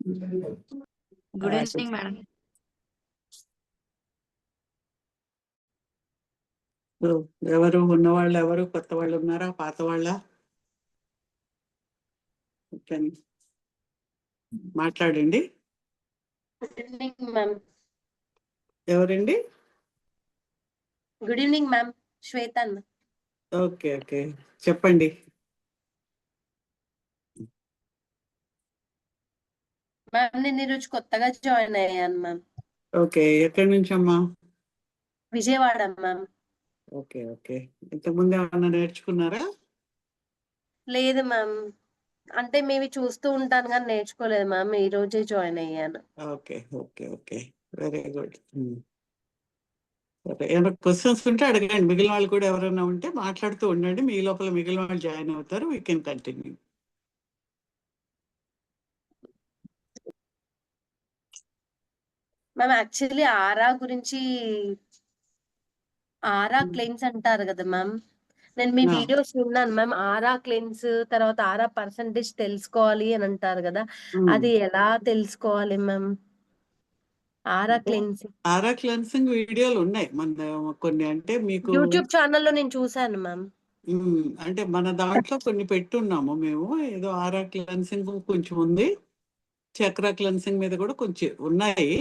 Good evening madam. ఎవరు ఉన్నవాళ్ళు, ఎవరు కొత్త వాళ్ళు ఉన్నారా, పాత వాళ్ళ? మాట్లాడండి. Good evening ma'am. ఎవరండి? గుడ్ ఈవినింగ్ మ్యామ్, శ్వేతన్. ఓకే ఓకే, చెప్పండి. మ్యామ్ నేను ఈరోజు కొత్తగా జాయిన్ అయ్యాను మ్యామ్. ఓకే, ఎక్కడి నుంచి అమ్మా? విజయవాడ మ్యామ్. ఓకే ఓకే, ఇంతకుముందు ఏమన్నా నేర్చుకున్నారా? లేదు మ్యామ్, అంటే మేవి చూస్తూ ఉంటాను కానీ నేర్చుకోలేదు మ్యామ్, ఈ రోజే జాయిన్ అయ్యాను. Okay okay okay, very good. సరే, ఏమైనా క్వశ్చన్స్ ఉంటే అడగండి. మిగిలిన వాళ్ళు కూడా ఎవరైనా ఉంటే మాట్లాడుతూ ఉండండి. మీ లోపల మిగిలిన వాళ్ళు జాయిన్ అవుతారు. We can continue. Ma'am actually aura claims అంటారు కదా మ్యామ్, నేను మీ వీడియోస్ విన్నాను మ్యామ్. ఆరా క్లెయిమ్స్ తర్వాత ఆరా పర్సంటేజ్ తెలుసుకోవాలి అని అంటారు కదా, అది ఎలా తెలుసుకోవాలి మ్యామ్? ఆరా క్లెయిన్సింగ్, ఆరా క్లెన్సింగ్ వీడియోలు ఉన్నాయి మన కొన్ని. అంటే మీకు యూట్యూబ్ ఛానల్లో నేను చూసాను మ్యామ్. అంటే మన దాంట్లో కొన్ని పెట్టున్నాము మేము. ఏదో ఆరా క్లెన్సింగ్ కొంచెం ఉంది, చక్ర క్లెన్సింగ్ మీద కూడా కొంచెం ఉన్నాయి.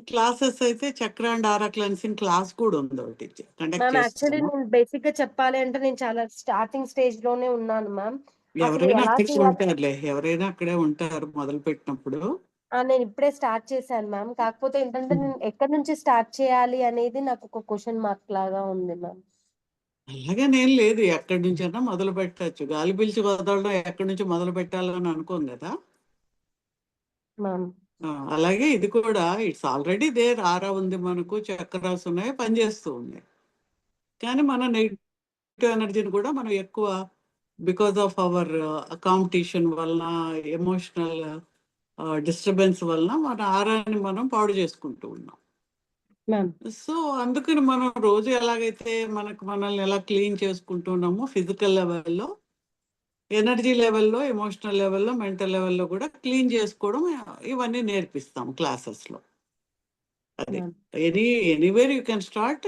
క్లాసెస్ అయితే చక్ర అండ్ ఆరా క్లెన్సింగ్ క్లాస్ కూడా ఉంది, ఒకటి కండక్ట్ మ్యామ్ యాక్చువల్లీ చేస్తాము. నేను బేసిక్ గా చెప్పాలి అంటే నేను చాలా స్టార్టింగ్ స్టేజ్ లోనే ఉన్నాను మ్యామ్. అసలు ఎవరైనా ఎలా అక్కడే చేయాలి? ఉంటారులే, ఎవరైనా అక్కడే ఉంటారు మొదలు పెట్టినప్పుడు. నేను ఇప్పుడే స్టార్ట్ చేశాను మ్యామ్. కాకపోతే ఏంటంటే నేను ఎక్కడి నుంచి స్టార్ట్ చేయాలి అనేది నాకు ఒక క్వశ్చన్ మార్క్ లాగా ఉంది మ్యామ్. అలాగనేం లేదు, ఎక్కడి నుంచైనా మొదలు పెట్టచ్చు. గాలి పీల్చి వదలడం ఎక్కడి నుంచి మొదలు పెట్టాలని అనుకోం కదా. మ్యామ్ అలాగే ఇది కూడా ఇట్స్ ఆల్రెడీ దేర్. ఆరా ఉంది మనకు, చక్రాస్ ఉన్నాయి, పనిచేస్తూ ఉన్నాయి. కానీ మన నెగిటివ్ ఎనర్జీని కూడా మనం ఎక్కువ బికాస్ ఆఫ్ అవర్ కాంపిటీషన్ వలన, ఎమోషనల్ డిస్టర్బెన్స్ వలన మన ఆరాన్ని మనం పాడు చేసుకుంటూ ఉన్నాం. మ్యామ్ సో అందుకని మనం రోజు ఎలాగైతే మనల్ని ఎలా క్లీన్ చేసుకుంటున్నామో ఫిజికల్ లెవెల్లో, ఎనర్జీ లెవెల్లో, ఎమోషనల్ లెవెల్లో, మెంటల్ లెవెల్లో కూడా క్లీన్ చేసుకోవడం ఇవన్నీ నేర్పిస్తాం క్లాసెస్లో. అది ఎనీవేర్ యూ కెన్ స్టార్ట్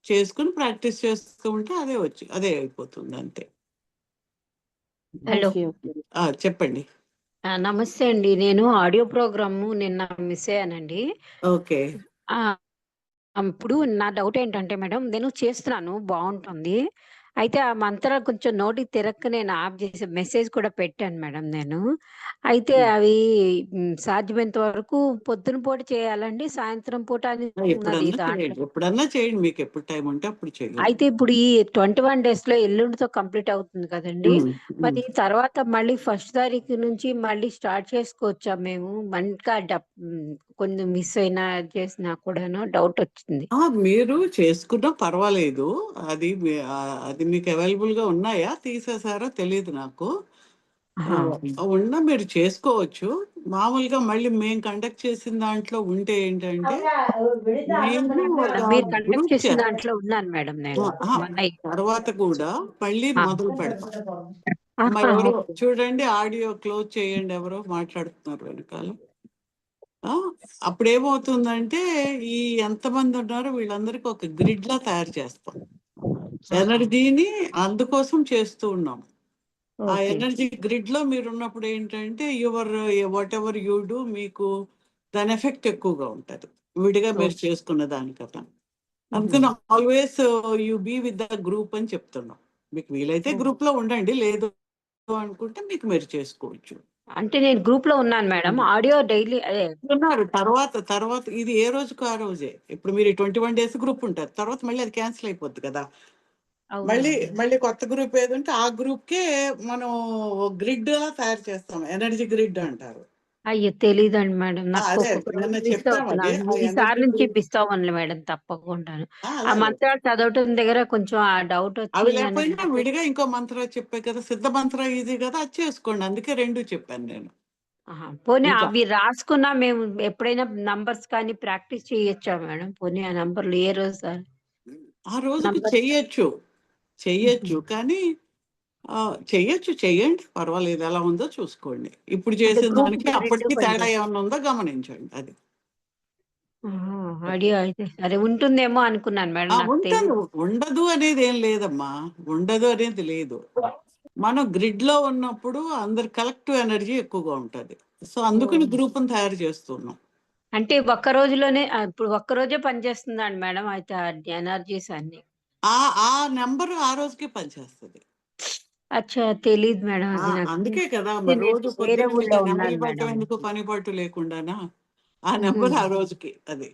చేసుకుని ప్రాక్టీస్ చేస్తూ ఉంటే అదే అయిపోతుంది అంతే. హలో, చెప్పండి. నమస్తే అండి. నేను ఆడియో ప్రోగ్రాము నిన్న మిస్ అయ్యానండి. ఓకే, ఇప్పుడు నా డౌట్ ఏంటంటే మేడం, నేను చేస్తున్నాను బాగుంటుంది. అయితే ఆ మంత్రాలు కొంచెం నోటికి తిరక్క నేను ఆఫ్ చేసి మెసేజ్ కూడా పెట్టాను మేడం నేను. అయితే అవి సాధ్యమైనంత వరకు పొద్దున పూట చేయాలండి, సాయంత్రం పూట అని ఉన్నది దాంట్లో. ఎప్పుడన్నా చేయండి, మీకు ఎప్పుడు టైం ఉంటే అప్పుడు చేయండి. అయితే ఇప్పుడు ఈ 21 days లో ఎల్లుండితో కంప్లీట్ అవుతుంది కదండి. మరి తర్వాత మళ్ళీ 1st తారీఖు నుంచి మళ్ళీ స్టార్ట్ చేసుకోవచ్చా మేము? ఇంకా కొంచెం మిస్ అయినా చేసినా కూడాను డౌట్ వచ్చింది. మీరు చేసుకున్నా పర్వాలేదు. అది మీకు అవైలబుల్ గా ఉన్నాయా, తీసేసారో తెలియదు నాకు. ఉన్నా మీరు చేసుకోవచ్చు. మామూలుగా మళ్ళీ మేము కండక్ట్ చేసిన దాంట్లో ఉంటే ఏంటంటే, మీరు కండక్ట్ చేసిన దాంట్లో ఉన్నాను మేడం నేను. తర్వాత కూడా మళ్ళీ మొదలు పెడతాం. ఎవరో చూడండి, ఆడియో క్లోజ్ చేయండి, ఎవరో మాట్లాడుతున్నారు వెనకాల. అప్పుడేమవుతుందంటే, ఈ ఎంతమంది ఉన్నారో వీళ్ళందరికీ ఒక గ్రిడ్ లా తయారు చేస్తాం. ఎనర్జీని అందుకోసం చేస్తూ ఉన్నాం. ఆ ఎనర్జీ గ్రిడ్ లో మీరు ఉన్నప్పుడు ఏంటంటే, వాట్ ఎవర్ యూ డూ, మీకు దాని ఎఫెక్ట్ ఎక్కువగా ఉంటుంది విడిగా మీరు చేసుకున్న దానికన్నా. అందుకని always you be with the group అని చెప్తున్నాం. మీకు వీలైతే గ్రూప్ లో ఉండండి, లేదు అనుకుంటే మీకు మీరు చేసుకోవచ్చు. అంటే నేను గ్రూప్ లో ఉన్నాను మేడం. ఆడియో డైలీ ఉన్నారు. తర్వాత ఇది ఏ రోజుకు ఆ రోజే. ఇప్పుడు మీరు 21 days గ్రూప్ ఉంటారు, తర్వాత మళ్ళీ అది క్యాన్సిల్ అయిపోద్ది కదా. మళ్ళీ కొత్త గ్రూప్ ఏది ఉంటే ఆ గ్రూప్ కే మనం గ్రిడ్ లా తయారు చేస్తాం. ఎనర్జీ గ్రిడ్ అంటారు. అయ్యో తెలీదండి మేడం, నాకు ఈసారి నుంచి మిస్ అవ్వను మేడం, తప్పకుండా. ఆ మంత్రాలు చదవటం దగ్గర కొంచెం ఆ డౌట్ అవి లేకపోయినా విడిగా ఇంకో మంత్రం చెప్పే కదా, సిద్ధ మంత్రం ఈజీ కదా, అది చేసుకోండి. అందుకే 2 చెప్పాను నేను. పోనీ అవి రాసుకున్నా మేము ఎప్పుడైనా నంబర్స్ కానీ ప్రాక్టీస్ చేయొచ్చా మేడం? పోనీ ఆ నంబర్లు ఏ రోజు ఆ రోజుకు చెయ్యొచ్చు కానీ చెయ్యొచ్చు, చెయ్యండి, పర్వాలేదు. ఎలా ఉందో చూసుకోండి. ఇప్పుడు అంటే చేసిన గ్రూప్ దానికి గా 2 అప్పటికి తేడా పనిచేస్తాయి. ఏమన్నా ఉందో గమనించండి. అది ఐడియా అయితే సరే ఉంటుందేమో అనుకున్నాను మేడం. నాకు ఉంటుంది. తెలీదు. ఉండదు అనేది ఏం లేదమ్మా, ఉండదు అనేది లేదు. మనం గ్రిడ్ లో ఉన్నప్పుడు అందరి కలెక్టివ్ ఎనర్జీ ఎక్కువగా ఉంటుంది. సో అందుకని గ్రూప్ని తయారు చేస్తున్నాం. అంటే ఒక్క రోజులోనే ఇప్పుడు ఒక్క రోజే పనిచేస్తుందండి మేడం అయితే ఎనర్జీస్ అన్ని? ఆ నెంబర్ ఆ రోజుకి పనిచేస్తుంది. అచ్చా తెలీదు మేడం అది నాకు. అందుకే కదా అంటే మరి నేను రోజు వేరే పొద్దున్న మీకు ఊళ్ళో ఆ నెంబర్లు ఉన్నాను పెట్టడం మేడం. ఎందుకు, పని పట్టు లేకుండానా? ఆ నెంబర్ ఆ రోజుకి అది.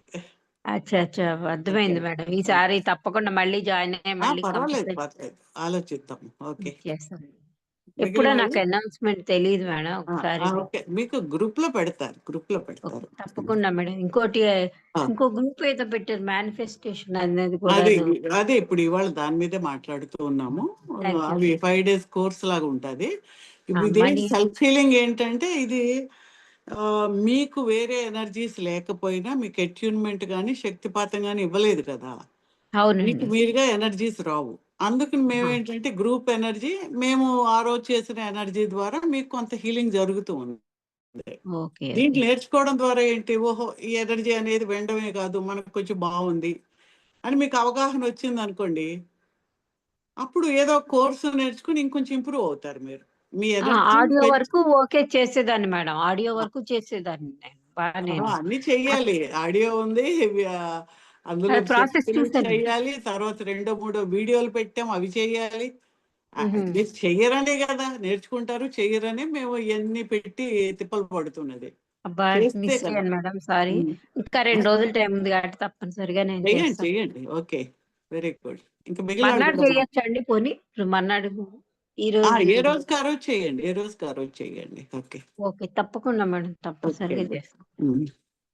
అచ్చా అచ్చా ఓకే. అర్థమైంది మేడం. ఈసారి తప్పకుండా మళ్ళీ జాయిన్ అయ్యి మళ్ళీ పర్వాలేదు, కంప్లీట్ పర్లేదు, ఆలోచిద్దాం. ఓకే. చేస్తాను. మిగిలిన ఎప్పుడో నాకు వాళ్ళు అనౌన్స్మెంట్ తెలియదు మేడం. ఒకసారి ఓకే, మీకు గ్రూప్ లో పెడతారు, గ్రూప్ లో ఓకే, పెడతారు. తప్పకుండా మేడం. ఇంకోటి ఆ, ఇంకో గ్రూప్ ఏదో పెట్టారు మేనిఫెస్టేషన్ అనేది అదే కూడాను. అదే ఇప్పుడు ఇవాళ దాని మీదే మాట్లాడుతూ ఉన్నాము. Thank you. అవి 5 days కోర్స్ లాగా ఉంటుంది. ఇప్పుడు ఇదే మనీ సెల్ఫ్ హీలింగ్ ఏంటంటే ఇది మీకు వేరే ఎనర్జీస్ లేకపోయినా మీకు అట్యూన్మెంట్ కానీ శక్తిపాతం కానీ ఇవ్వలేదు కదా, మీకు అవునండి. మీరుగా ఎనర్జీస్ రావు. అందుకని మేమేంటంటే గ్రూప్ ఎనర్జీ, మేము ఆ రోజు చేసిన ఎనర్జీ ద్వారా మీకు కొంత హీలింగ్ జరుగుతూ ఉంది. Okay okay. దీంట్లో నేర్చుకోవడం ద్వారా ఏంటి, ఓహో ఈ ఎనర్జీ అనేది వెండమే కాదు, మనకు కొంచెం బాగుంది అని మీకు అవగాహన వచ్చింది అనుకోండి, అప్పుడు ఏదో కోర్సు నేర్చుకుని ఇంకొంచెం ఇంప్రూవ్ అవుతారు మీరు. మీ ఎనర్జీ ఆడియో పెంచు. వరకు ఓకే చేసేదాన్ని మేడం. ఆడియో వరకు చేసేదాన్ని నేను బాగానే. అన్ని చెయ్యాలి. ఆడియో ఉంది, ఆ, అందులో ప్రాసెస్ శక్తులు చూసాను. చెయ్యాలి, తర్వాత 2-3 వీడియోలు పెట్టాం, అవి చెయ్యాలి. మ్హూ. మీరు చెయ్యరనే కదా నేర్చుకుంటారు, చెయ్యరనే మేము ఇవన్నీ పెట్టి తిప్పలు పడుతున్నది. అబ్బా చేస్తే మిస్ కదా. అయ్యాను మేడం, సారీ. ఇంకా 2 రోజులు టైం ఉంది కాబట్టి తప్పనిసరిగా నేను చెయ్యండి, చేస్తాను. చెయ్యండి. Okay, very good. ఇంకా మిగిలిన వాళ్ళు మర్నాడు కూడా చేయొచ్చండి పోనీ? ఇప్పుడు మర్నాడు ఈ రోజు ఏ రోజుకి ఆ రోజు చేయండి, ఏ రోజుకి ఆ రోజు చేయండి. ఓకే. ఓకే తప్పకుండా మేడం, ఓకే తప్పనిసరిగా అండి. చేస్తాను.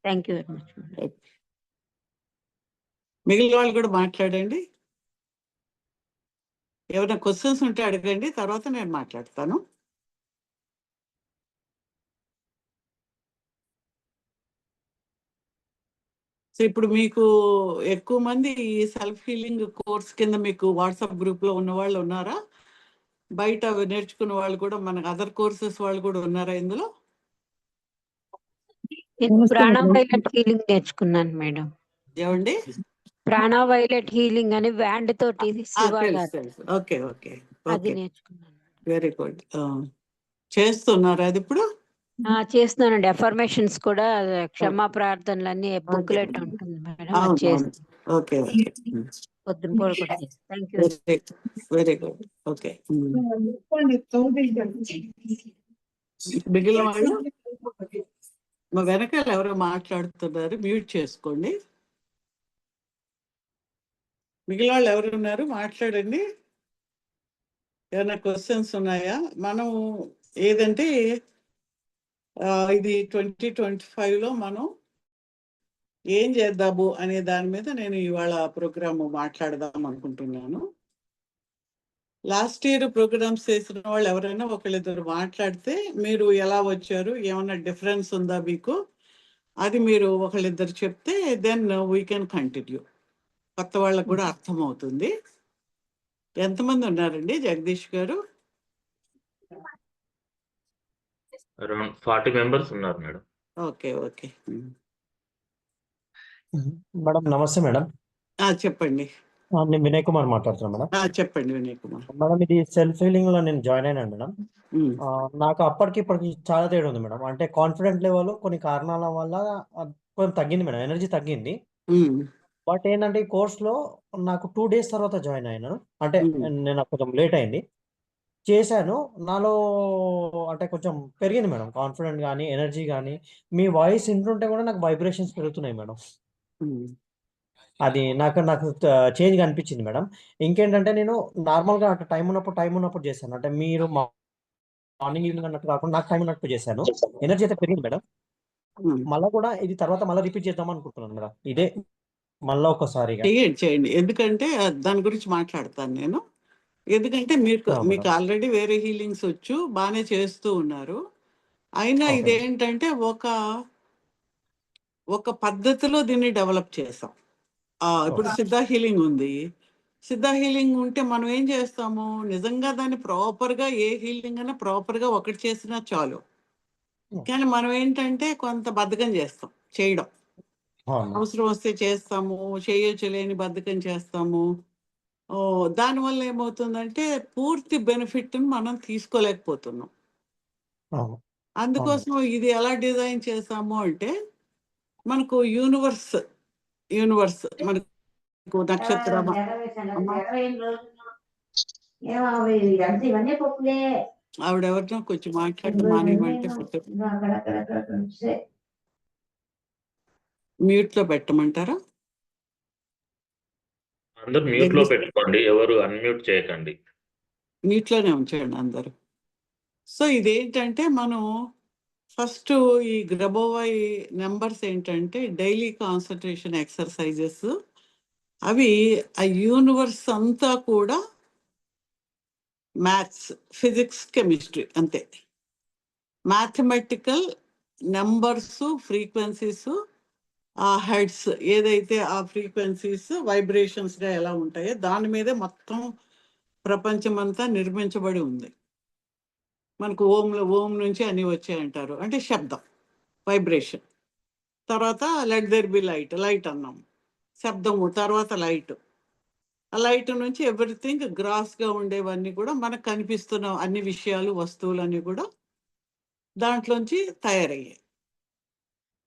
Thank you very much madam. Okay. మిగిలిన వాళ్ళు కూడా మాట్లాడండి. ఏమైనా క్వశ్చన్స్ ఉంటే అడగండి, తర్వాత నేను మాట్లాడతాను. సో ఇప్పుడు మీకు ఎక్కువ మంది ఈ సెల్ఫ్ హీలింగ్ కోర్స్ కింద మీకు వాట్సాప్ గ్రూప్ లో ఉన్న వాళ్ళు ఉన్నారా? బయట నేర్చుకున్న వాళ్ళు కూడా, మన అదర్ కోర్సెస్ వాళ్ళు కూడా ఉన్నారా ఇందులో? నేను ప్రాణవైలెట్ హీలింగ్ నేర్చుకున్నాను మేడం. ఏమండి? ప్రాణవైలెట్ హీలింగ్ అని వ్యాండ్ తోటి శివ తెలుసు, గారు తెలుసు. ఓకే, ఓకే, అది ఓకే, నేర్చుకున్నాను. Very good. చేస్తున్నారా అది ఇప్పుడు? చేస్తున్నానండి. అఫర్మేషన్స్ కూడా క్షమా ప్రార్థనలన్నీ బుక్లెట్ ఉంటుంది మేడం, అది అవును, అవును. చేస్తాను. Okay, okay. పొద్దున పూట కూడా చేస్తాను. Thank you. Very very good. Okay. మిగిలిన వాళ్ళు మా వెనకాల ఎవరో మాట్లాడుతున్నారు, మ్యూట్ చేసుకోండి. మిగిలిన వాళ్ళు ఎవరు ఉన్నారు, మాట్లాడండి. ఏమైనా క్వశ్చన్స్ ఉన్నాయా? మనం ఏదంటే ఇది 2025లో మనం ఏం చేద్దాము అనే దాని మీద నేను ఇవాళ ప్రోగ్రామ్ మాట్లాడదాం అనుకుంటున్నాను. లాస్ట్ ఇయర్ ప్రోగ్రామ్స్ చేసిన వాళ్ళు ఎవరైనా ఒకళ్ళిద్దరు మాట్లాడితే, మీరు ఎలా వచ్చారు, ఏమైనా డిఫరెన్స్ ఉందా మీకు, అది మీరు ఒకళ్ళిద్దరు చెప్తే దెన్ వీ కెన్ కంటిన్యూ. కొత్త వాళ్ళకు కూడా అర్థమవుతుంది. ఎంతమంది ఉన్నారండి జగదీష్ గారు? అరౌండ్ 40 మెంబర్స్ ఉన్నారు మేడం. Okay, okay. మేడం నమస్తే మేడం. చెప్పండి. నేను వినయ్ కుమార్ మాట్లాడుతున్నాను మేడం. చెప్పండి వినయ్ కుమార్. మేడం ఇది సెల్ఫ్ హీలింగ్ లో నేను జాయిన్ అయినాను మేడం. ఉమ్, నాకు అప్పటికి ఇప్పటికి చాలా తేడా ఉంది మేడం. అంటే కాన్ఫిడెంట్ లెవెల్ కొన్ని కారణాల వల్ల కొంచెం తగ్గింది మేడం, ఎనర్జీ తగ్గింది. ఉమ్, బట్ ఏంటంటే ఈ కోర్స్ లో నాకు 2 days తర్వాత జాయిన్ అయినాను. అంటే ఉమ్, నేను కొంచెం లేట్ అయింది, చేశాను. నాలో అంటే కొంచెం పెరిగింది మేడం, కాన్ఫిడెంట్ కానీ ఎనర్జీ కానీ. మీ వాయిస్ వింటుంటే కూడా నాకు వైబ్రేషన్స్ పెరుగుతున్నాయి మేడం. ఉమ్, అది నాకు నాకు చేంజ్ కనిపించింది మేడం. ఇంకేంటంటే నేను నార్మల్గా అటు టైం ఉన్నప్పుడు చేశాను. అంటే మీరు మార్నింగ్ ఈవినింగ్ అన్నట్టు కాకుండా నాకు టైం ఉన్నట్టు చేశాను. ఎనర్జీ అయితే పెరిగింది మేడం. ఉమ్. మళ్ళీ కూడా ఇది తర్వాత మళ్ళీ రిపీట్ చేద్దాం అనుకుంటున్నాను మేడం. ఇదే మళ్ళీ ఒకసారిగా. చేయండి, చేయండి. ఎందుకంటే దాని గురించి మాట్లాడతాను నేను. ఎందుకంటే మీకు మేడం ఆల్రెడీ వేరే హీలింగ్స్ వచ్చు, బాగానే చేస్తూ ఉన్నారు. అయినా ఓకే ఇదేంటంటే ఒక పద్ధతిలో దీన్ని డెవలప్ చేసాం. ఇప్పుడు సిద్ధ హీలింగ్ ఉంది. సిద్ధ హీలింగ్ ఉంటే మనం ఏం చేస్తాము, నిజంగా దాన్ని ప్రాపర్గా ఏ హీలింగ్ అయినా ప్రాపర్గా ఒకటి చేసినా చాలు. కానీ మనం ఏంటంటే కొంత బద్ధకం చేస్తాం చేయడం. అవును అవసరం వస్తే చేస్తాము, చేయొచ్చు లేని బద్ధకం చేస్తాము. దానివల్ల ఏమవుతుందంటే పూర్తి బెనిఫిట్ మనం తీసుకోలేకపోతున్నాం. అవును అందుకోసం ఇది ఎలా డిజైన్ చేసాము అంటే, మనకు యూనివర్స్ మనకు నక్షత్రం. అమ్మా, ఆవిడెవరినో కొంచెం మాట్లాడటం మానేయమంటే మ్యూట్ లో పెట్టమంటారా? అందరు మ్యూట్ లో పెట్టుకోండి, ఎవరు అన్మ్యూట్ చేయకండి. మ్యూట్ లోనే ఉంచండి అందరూ. సో ఇదేంటంటే మనం ఫస్ట్ ఈ గ్రబోవాయి నెంబర్స్ ఏంటంటే డైలీ కాన్సన్ట్రేషన్ ఎక్సర్సైజెస్. అవి ఆ యూనివర్స్ అంతా కూడా మ్యాథ్స్, ఫిజిక్స్, కెమిస్ట్రీ అంతే. మ్యాథమెటికల్ నెంబర్స్, ఫ్రీక్వెన్సీస్, ఆ హెడ్స్ ఏదైతే ఆ ఫ్రీక్వెన్సీస్ వైబ్రేషన్స్గా ఎలా ఉంటాయో దాని మీదే మొత్తం ప్రపంచం అంతా నిర్మించబడి ఉంది. మనకు ఓం నుంచి అన్నీ వచ్చాయంటారు, అంటే శబ్దం, వైబ్రేషన్. తర్వాత లెట్ దేర్ బి లైట్ అన్నాం, శబ్దము. తర్వాత లైట్, ఆ లైట్ నుంచి ఎవ్రీథింగ్ గ్రాస్గా ఉండేవన్నీ కూడా మనకు కనిపిస్తున్న అన్ని విషయాలు, వస్తువులన్నీ కూడా దాంట్లోంచి తయారయ్యాయి.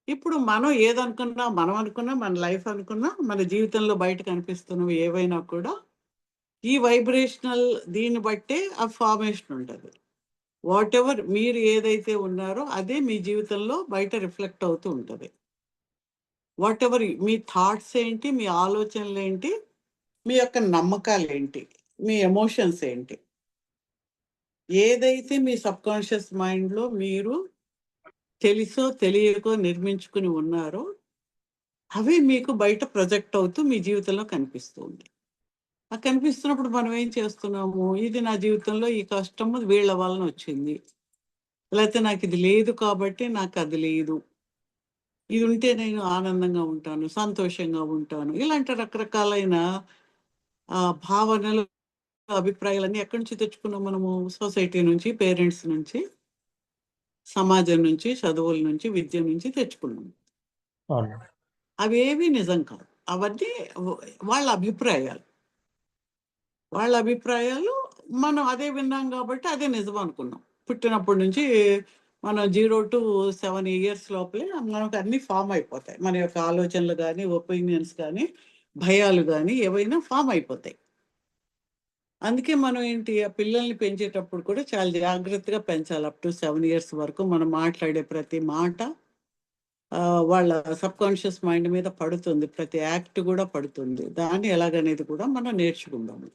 ఇప్పుడు మనం ఏదనుకున్నా, మనం అనుకున్నా, మన లైఫ్ అనుకున్నా, మన జీవితంలో బయట కనిపిస్తున్నవి ఏవైనా కూడా ఈ వైబ్రేషనల్ దీన్ని బట్టే ఆ ఫార్మేషన్ ఉంటుంది. వాట్ ఎవర్ మీరు ఏదైతే ఉన్నారో అదే మీ జీవితంలో బయట రిఫ్లెక్ట్ అవుతూ ఉంటుంది. వాట్ ఎవర్ మీ థాట్స్ ఏంటి, మీ ఆలోచనలు ఏంటి, మీ యొక్క నమ్మకాలు ఏంటి, మీ ఎమోషన్స్ ఏంటి, ఏదైతే మీ సబ్కాన్షియస్ మైండ్లో మీరు తెలుసో తెలియకో నిర్మించుకుని ఉన్నారో అవి మీకు బయట ప్రొజెక్ట్ అవుతూ మీ జీవితంలో కనిపిస్తుంది. ఆ కనిపిస్తున్నప్పుడు మనం ఏం చేస్తున్నాము, ఇది నా జీవితంలో ఈ కష్టము వీళ్ళ వలన వచ్చింది, లేకపోతే నాకు ఇది లేదు కాబట్టి నాకు అది లేదు, ఇది ఉంటే నేను ఆనందంగా ఉంటాను, సంతోషంగా ఉంటాను, ఇలాంటి రకరకాలైన భావనలు, అభిప్రాయాలన్నీ ఎక్కడి నుంచి తెచ్చుకున్నాం మనము? సొసైటీ నుంచి, పేరెంట్స్ నుంచి, సమాజం నుంచి, చదువుల నుంచి, విద్య నుంచి తెచ్చుకున్నాం. అవును అవేవి నిజం కాదు. అవన్నీ వాళ్ళ అభిప్రాయాలు. మనం అదే విన్నాం కాబట్టి అదే నిజం అనుకున్నాం. పుట్టినప్పటి నుంచి మనం 0 to 7 years లోపలే మనకు అన్నీ ఫామ్ అయిపోతాయి. మన యొక్క ఆలోచనలు కానీ, ఒపీనియన్స్ కానీ, భయాలు కానీ ఏవైనా ఫామ్ అయిపోతాయి. అందుకే మనం ఏంటి, ఆ పిల్లల్ని పెంచేటప్పుడు కూడా చాలా జాగ్రత్తగా పెంచాలి. అప్ టు 7 years వరకు మనం మాట్లాడే ప్రతి మాట వాళ్ళ సబ్కాన్షియస్ మైండ్ మీద పడుతుంది. ప్రతి యాక్ట్ కూడా పడుతుంది. దాన్ని ఎలాగనేది కూడా మనం నేర్చుకుందాము.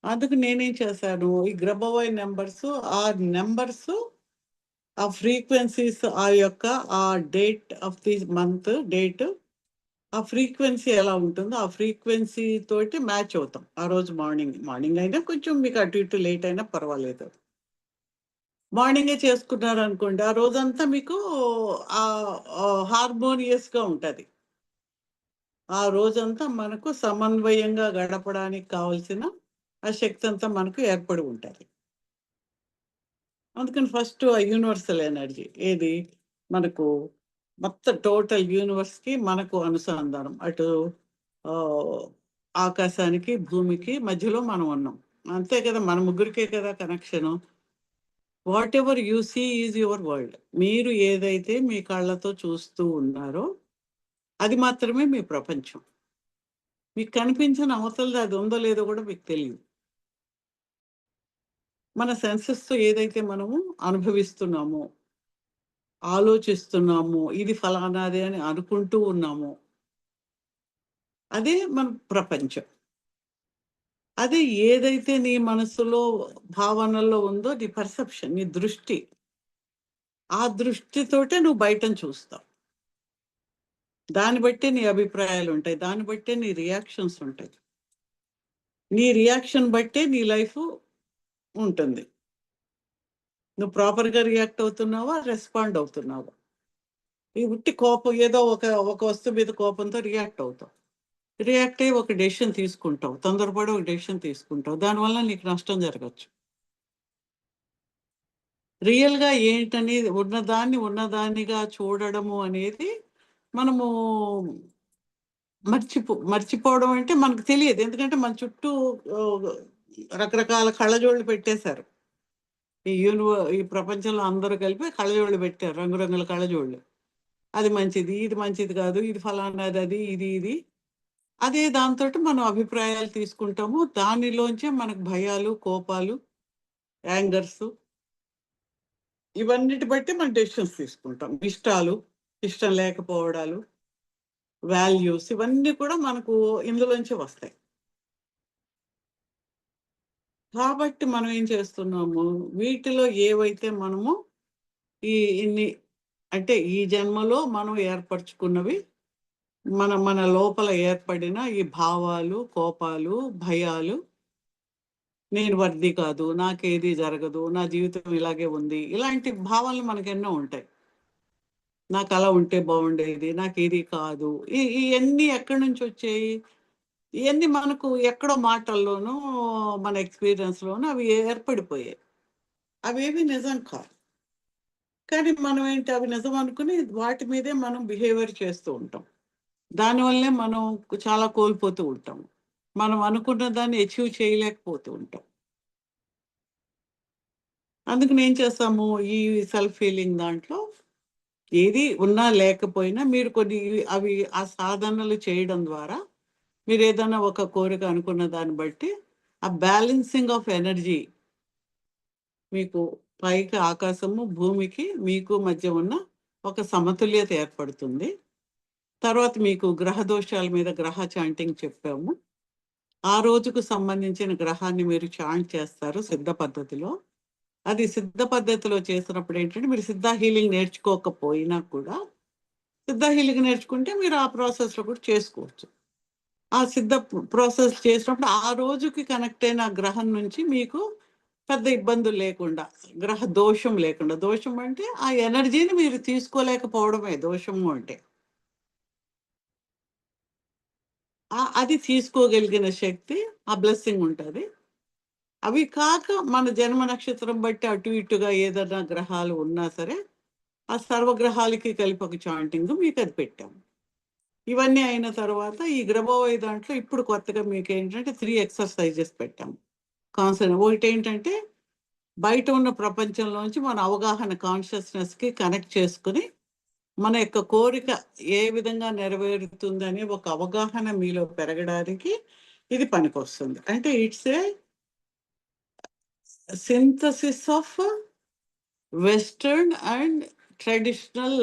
అందుకు నేనేం చేశాను, ఈ గ్రబోవాయి నెంబర్స్, ఆ నెంబర్స్, ఆ ఫ్రీక్వెన్సీస్, ఆ యొక్క ఆ date of the month date, ఆ ఫ్రీక్వెన్సీ ఎలా ఉంటుందో ఆ ఫ్రీక్వెన్సీ తోటి మ్యాచ్ అవుతాం. ఆ రోజు మార్నింగ్ అయినా కొంచెం మీకు అటు ఇటు లేట్ అయినా పర్వాలేదు. మార్నింగే చేసుకున్నారు అనుకోండి, ఆ రోజంతా మీకు హార్మోనియస్గా ఉంటుంది. ఆ రోజంతా మనకు సమన్వయంగా గడపడానికి కావలసిన ఆ శక్తి అంతా మనకు ఏర్పడి ఉంటుంది. అందుకని ఫస్ట్ ఆ యూనివర్సల్ ఎనర్జీ ఏది, మనకు మొత్తం టోటల్ యూనివర్స్కి మనకు అనుసంధానం. అటు ఆకాశానికి, భూమికి మధ్యలో మనం ఉన్నాం. అంతే కదా, మన ముగ్గురికే కదా connection. Whatever you see is your world. మీరు ఏదైతే మీ కళ్ళతో చూస్తూ ఉన్నారో అది మాత్రమే మీ ప్రపంచం. మీకు కనిపించిన అవతలది అది ఉందో లేదో కూడా మీకు తెలియదు. మన సెన్సెస్తో ఏదైతే మనము అనుభవిస్తున్నామో, ఆలోచిస్తున్నాము, ఇది ఫలానాదే అని అనుకుంటూ ఉన్నాము, అదే మన ప్రపంచం. అదే ఏదైతే నీ మనసులో భావనల్లో ఉందో నీ పర్సెప్షన్, నీ దృష్టి, ఆ దృష్టితోటే నువ్వు బయటను చూస్తావు. దాన్ని బట్టే నీ అభిప్రాయాలు ఉంటాయి, దాన్ని బట్టే నీ రియాక్షన్స్ ఉంటాయి. నీ రియాక్షన్ బట్టే నీ లైఫ్ ఉంటుంది. నువ్వు ప్రాపర్గా రియాక్ట్ అవుతున్నావా, రెస్పాండ్ అవుతున్నావా? ఈ ఉట్టి కోపం, ఏదో ఒక వస్తువు మీద కోపంతో రియాక్ట్ అవుతావు. రియాక్ట్ అయ్యి ఒక డెసిషన్ తీసుకుంటావు, తొందరపడి ఒక డెసిషన్ తీసుకుంటావు, దానివల్ల నీకు నష్టం జరగచ్చు. రియల్గా ఏంటనేది ఉన్నదానిగా చూడడము అనేది మనము మర్చిపోవడం అంటే మనకు తెలియదు. ఎందుకంటే మన చుట్టూ రకరకాల కళ్ళజోళ్ళు పెట్టేశారు. ఈ ప్రపంచంలో అందరూ కలిపి కళ్ళజోళ్ళు పెట్టారు, రంగురంగుల కళ్ళజోళ్ళు. అది మంచిది, ఇది మంచిది కాదు, ఇది ఫలానాది, అది ఇది అదే దాంతో మనం అభిప్రాయాలు తీసుకుంటాము. దానిలోంచే మనకు భయాలు, కోపాలు, యాంగర్స్ ఇవన్నిటి బట్టి మనం డెసిషన్స్ తీసుకుంటాం. ఇష్టం లేకపోవడాలు, వాల్యూస్ ఇవన్నీ కూడా మనకు ఇందులోంచి వస్తాయి. కాబట్టి మనం ఏం చేస్తున్నాము, వీటిలో ఏవైతే మనము ఇన్ని అంటే ఈ జన్మలో మనం ఏర్పరచుకున్నవి, మన లోపల ఏర్పడిన ఈ భావాలు, కోపాలు, భయాలు, నేను వర్ది కాదు, నాకేది జరగదు, నా జీవితం ఇలాగే ఉంది, ఇలాంటి భావాలు మనకు ఎన్నో ఉంటాయి. నాకు అలా ఉంటే బాగుండేది, నాకు ఇది కాదు, ఇవన్నీ ఎక్కడి నుంచి వచ్చాయి? ఇవన్నీ మనకు ఎక్కడో మాటల్లోనూ మన ఎక్స్పీరియన్స్లోనూ అవి ఏర్పడిపోయాయి. అవేవి నిజం కాదు. కానీ మనం ఏంటి, అవి నిజం అనుకుని వాటి మీదే మనం బిహేవియర్ చేస్తూ ఉంటాం. దానివల్లే మనం చాలా కోల్పోతూ ఉంటాం. మనం అనుకున్న దాన్ని అచీవ్ చేయలేకపోతూ ఉంటాం. అందుకని ఏం చేస్తాము, ఈ సెల్ఫ్ ఫీలింగ్ దాంట్లో ఏది ఉన్నా లేకపోయినా మీరు కొన్ని అవి ఆ సాధనలు చేయడం ద్వారా మీరు ఏదైనా ఒక కోరిక అనుకున్న దాన్ని బట్టి ఆ బ్యాలెన్సింగ్ ఆఫ్ ఎనర్జీ మీకు పైకి ఆకాశము, భూమికి మీకు మధ్య ఉన్న ఒక సమతుల్యత ఏర్పడుతుంది. తర్వాత మీకు గ్రహ దోషాల మీద గ్రహ చాంటింగ్ చెప్పాము. ఆ రోజుకు సంబంధించిన గ్రహాన్ని మీరు చాంట్ చేస్తారు సిద్ధ పద్ధతిలో. అది సిద్ధ పద్ధతిలో చేసినప్పుడు ఏంటంటే, మీరు సిద్ధ హీలింగ్ నేర్చుకోకపోయినా కూడా సిద్ధ హీలింగ్ నేర్చుకుంటే మీరు ఆ ప్రాసెస్లో కూడా చేసుకోవచ్చు. ఆ సిద్ధ ప్రాసెస్ చేసినప్పుడు ఆ రోజుకి కనెక్ట్ అయిన గ్రహం నుంచి మీకు పెద్ద ఇబ్బందులు లేకుండా, గ్రహ దోషం లేకుండా, దోషం అంటే ఆ ఎనర్జీని మీరు తీసుకోలేకపోవడమే దోషము అంటే. అది తీసుకోగలిగిన శక్తి, ఆ బ్లెస్సింగ్ ఉంటుంది. అవి కాక మన జన్మ నక్షత్రం బట్టి అటు ఇటుగా ఏదైనా గ్రహాలు ఉన్నా సరే ఆ సర్వగ్రహాలకి కలిపి ఒక చాంటింగ్ మీకు అది పెట్టాము. ఇవన్నీ అయిన తర్వాత ఈ గ్రహోవై దాంట్లో ఇప్పుడు కొత్తగా మీకు ఏంటంటే 3 ఎక్సర్సైజెస్ పెట్టాము. ఒకటి ఏంటంటే బయట ఉన్న ప్రపంచంలోంచి మన అవగాహన కాన్షియస్నెస్కి కనెక్ట్ చేసుకుని మన యొక్క కోరిక ఏ విధంగా నెరవేరుతుందనే ఒక అవగాహన మీలో పెరగడానికి ఇది పనికొస్తుంది. అంటే it's a synthesis of western and traditional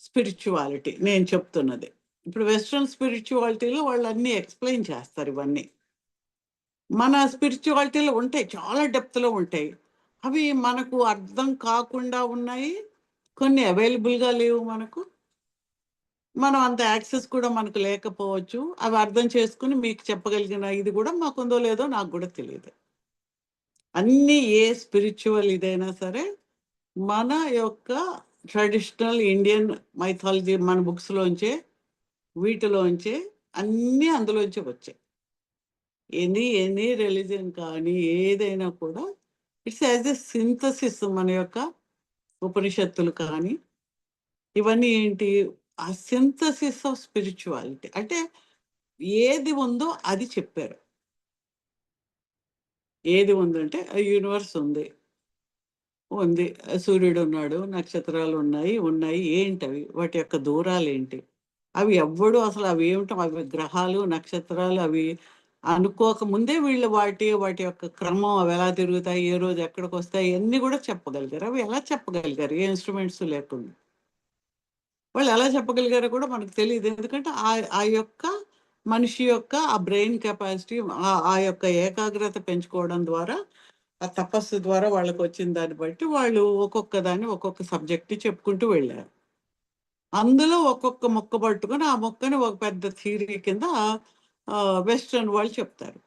spirituality నేను చెప్తున్నది. ఇప్పుడు వెస్ట్రన్ స్పిరిచువాలిటీలో వాళ్ళు అన్నీ ఎక్స్ప్లెయిన్ చేస్తారు. ఇవన్నీ మన స్పిరిచువాలిటీలో ఉంటాయి, చాలా డెప్త్లో ఉంటాయి. అవి మనకు అర్థం కాకుండా ఉన్నాయి, కొన్ని అవైలబుల్గా లేవు మనకు. మనం అంత యాక్సెస్ కూడా మనకు లేకపోవచ్చు. అవి అర్థం చేసుకుని మీకు చెప్పగలిగిన ఇది కూడా మాకుందో లేదో నాకు కూడా తెలియదు. అన్నీ ఏ స్పిరిచువల్ ఇదైనా సరే మన యొక్క ట్రెడిషనల్ ఇండియన్ మైథాలజీ మన బుక్స్లోంచే, వీటిలోంచే అన్నీ అందులోంచి వచ్చాయి. ఎనీ రిలీజియన్ కానీ ఏదైనా కూడా ఇట్స్ యాజ్ ఎ సింథసిస్. మన యొక్క ఉపనిషత్తులు కానీ ఇవన్నీ ఏంటి, ఆ సింథసిస్ ఆఫ్ స్పిరిచువాలిటీ. అంటే ఏది ఉందో అది చెప్పారు. ఏది ఉందంటే యూనివర్స్ ఉంది, సూర్యుడు ఉన్నాడు, నక్షత్రాలు ఉన్నాయి ఏంటవి, వాటి యొక్క దూరాలు ఏంటి, అవి ఎవ్వడు అసలు అవి ఏమిటో, అవి గ్రహాలు, నక్షత్రాలు అవి అనుకోక ముందే వీళ్ళు వాటి యొక్క క్రమం, అవి ఎలా తిరుగుతాయి, ఏ రోజు ఎక్కడికి వస్తాయి, ఇవన్నీ కూడా చెప్పగలిగారు. అవి ఎలా చెప్పగలిగారు ఏ ఇన్స్ట్రుమెంట్స్ లేకుండా? వాళ్ళు ఎలా చెప్పగలిగారో కూడా మనకు తెలియదు. ఎందుకంటే ఆ యొక్క మనిషి యొక్క ఆ బ్రెయిన్ కెపాసిటీ, ఆ యొక్క ఏకాగ్రత పెంచుకోవడం ద్వారా, ఆ తపస్సు ద్వారా వాళ్ళకి వచ్చిన దాన్ని బట్టి వాళ్ళు ఒక్కొక్క సబ్జెక్ట్ చెప్పుకుంటూ వెళ్ళారు. అందులో ఒక్కొక్క మొక్క పట్టుకొని ఆ మొక్కని ఒక పెద్ద థియరీ కింద వెస్ట్రన్ వాళ్ళు చెప్తారు.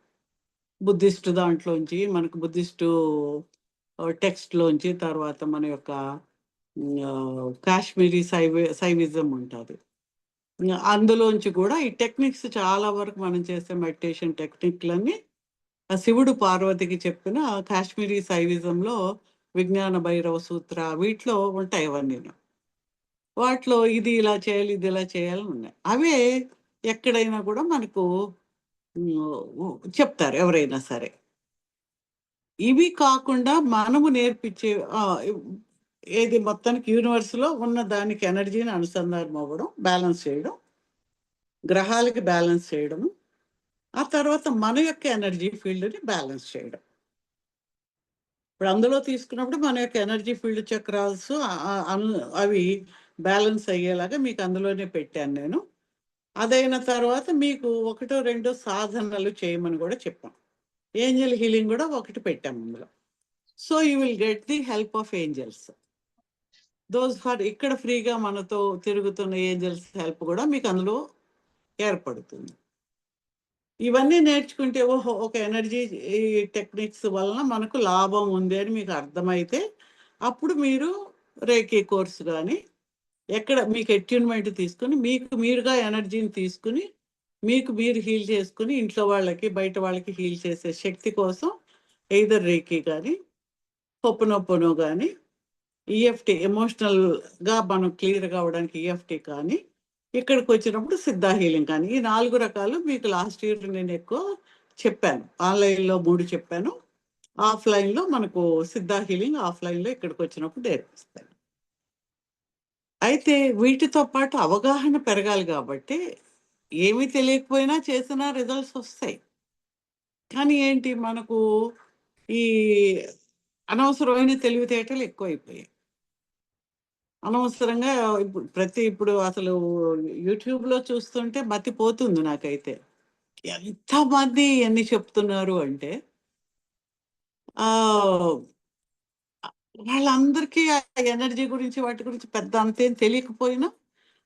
బుద్ధిస్టు దాంట్లోంచి, మనకు బుద్ధిస్టు టెక్స్ట్లోంచి, తర్వాత మన యొక్క కాశ్మీరీ సైవిజం ఉంటుంది. అందులోంచి కూడా ఈ టెక్నిక్స్ చాలా వరకు మనం చేసే మెడిటేషన్ టెక్నిక్లన్నీ ఆ శివుడు పార్వతికి చెప్పిన కాశ్మీరీ సైవిజంలో విజ్ఞాన భైరవ సూత్ర వీటిలో ఉంటాయి అవన్నీ. వాటిలో ఇది ఇలా చేయాలి, ఇది ఇలా చేయాలని ఉన్నాయి. అవే ఎక్కడైనా కూడా మనకు చెప్తారు ఎవరైనా సరే. ఇవి కాకుండా మనము నేర్పించే ఏది మొత్తానికి యూనివర్స్లో ఉన్న దానికి ఎనర్జీని అనుసంధానం అవ్వడం, బ్యాలెన్స్ చేయడం, గ్రహాలకి బ్యాలెన్స్ చేయడము, ఆ తర్వాత మన యొక్క ఎనర్జీ ఫీల్డ్ని బ్యాలెన్స్ చేయడం. ఇప్పుడు అందులో తీసుకున్నప్పుడు మన యొక్క ఎనర్జీ ఫీల్డ్ చక్రాల్స్ అవి బ్యాలెన్స్ అయ్యేలాగా మీకు అందులోనే పెట్టాను నేను. అదైన తర్వాత మీకు 1, 2 సాధనలు చేయమని కూడా చెప్పాం. ఏంజల్ హీలింగ్ కూడా ఒకటి పెట్టాము అందులో. So you will get the help of angels. Those for ఇక్కడ ఫ్రీగా మనతో తిరుగుతున్న ఏంజల్స్ హెల్ప్ కూడా మీకు అందులో ఏర్పడుతుంది. ఇవన్నీ నేర్చుకుంటే ఓహో ఒక ఎనర్జీ టెక్నిక్స్ వలన మనకు లాభం ఉంది అని మీకు అర్థమైతే అప్పుడు మీరు రేఖీ కోర్సు కానీ ఎక్కడ మీకు అట్యూన్మెంట్ తీసుకుని మీకు మీరుగా ఎనర్జీని తీసుకుని మీకు మీరు హీల్ చేసుకుని ఇంట్లో వాళ్ళకి బయట వాళ్ళకి హీల్ చేసే శక్తి కోసం ఎయిదర్ రేఖీ కానీ హోపనోపోనో కానీ ఈఎఫ్టీ ఎమోషనల్గా మనం క్లియర్గా అవడానికి ఈఎఫ్టీ కానీ ఇక్కడికి వచ్చినప్పుడు సిద్ధా హీలింగ్ కానీ ఈ 4 రకాలు మీకు లాస్ట్ ఇయర్ నేను ఎక్కువ చెప్పాను. ఆన్లైన్లో 3 చెప్పాను, ఆఫ్లైన్లో మనకు సిద్ధా హీలింగ్ ఆఫ్లైన్లో ఇక్కడికి వచ్చినప్పుడు నేర్పిస్తాను. అయితే వీటితో పాటు అవగాహన పెరగాలి కాబట్టి ఏమీ తెలియకపోయినా చేసినా రిజల్ట్స్ వస్తాయి. కానీ ఏంటి మనకు ఈ అనవసరమైన తెలివితేటలు ఎక్కువైపోయాయి. అనవసరంగా ఇప్పుడు అసలు యూట్యూబ్లో చూస్తుంటే మతిపోతుంది నాకైతే. ఎంతమంది ఎన్ని చెప్తున్నారు అంటే వాళ్ళందరికీ ఆ ఎనర్జీ గురించి వాటి గురించి పెద్ద అంతేం తెలియకపోయినా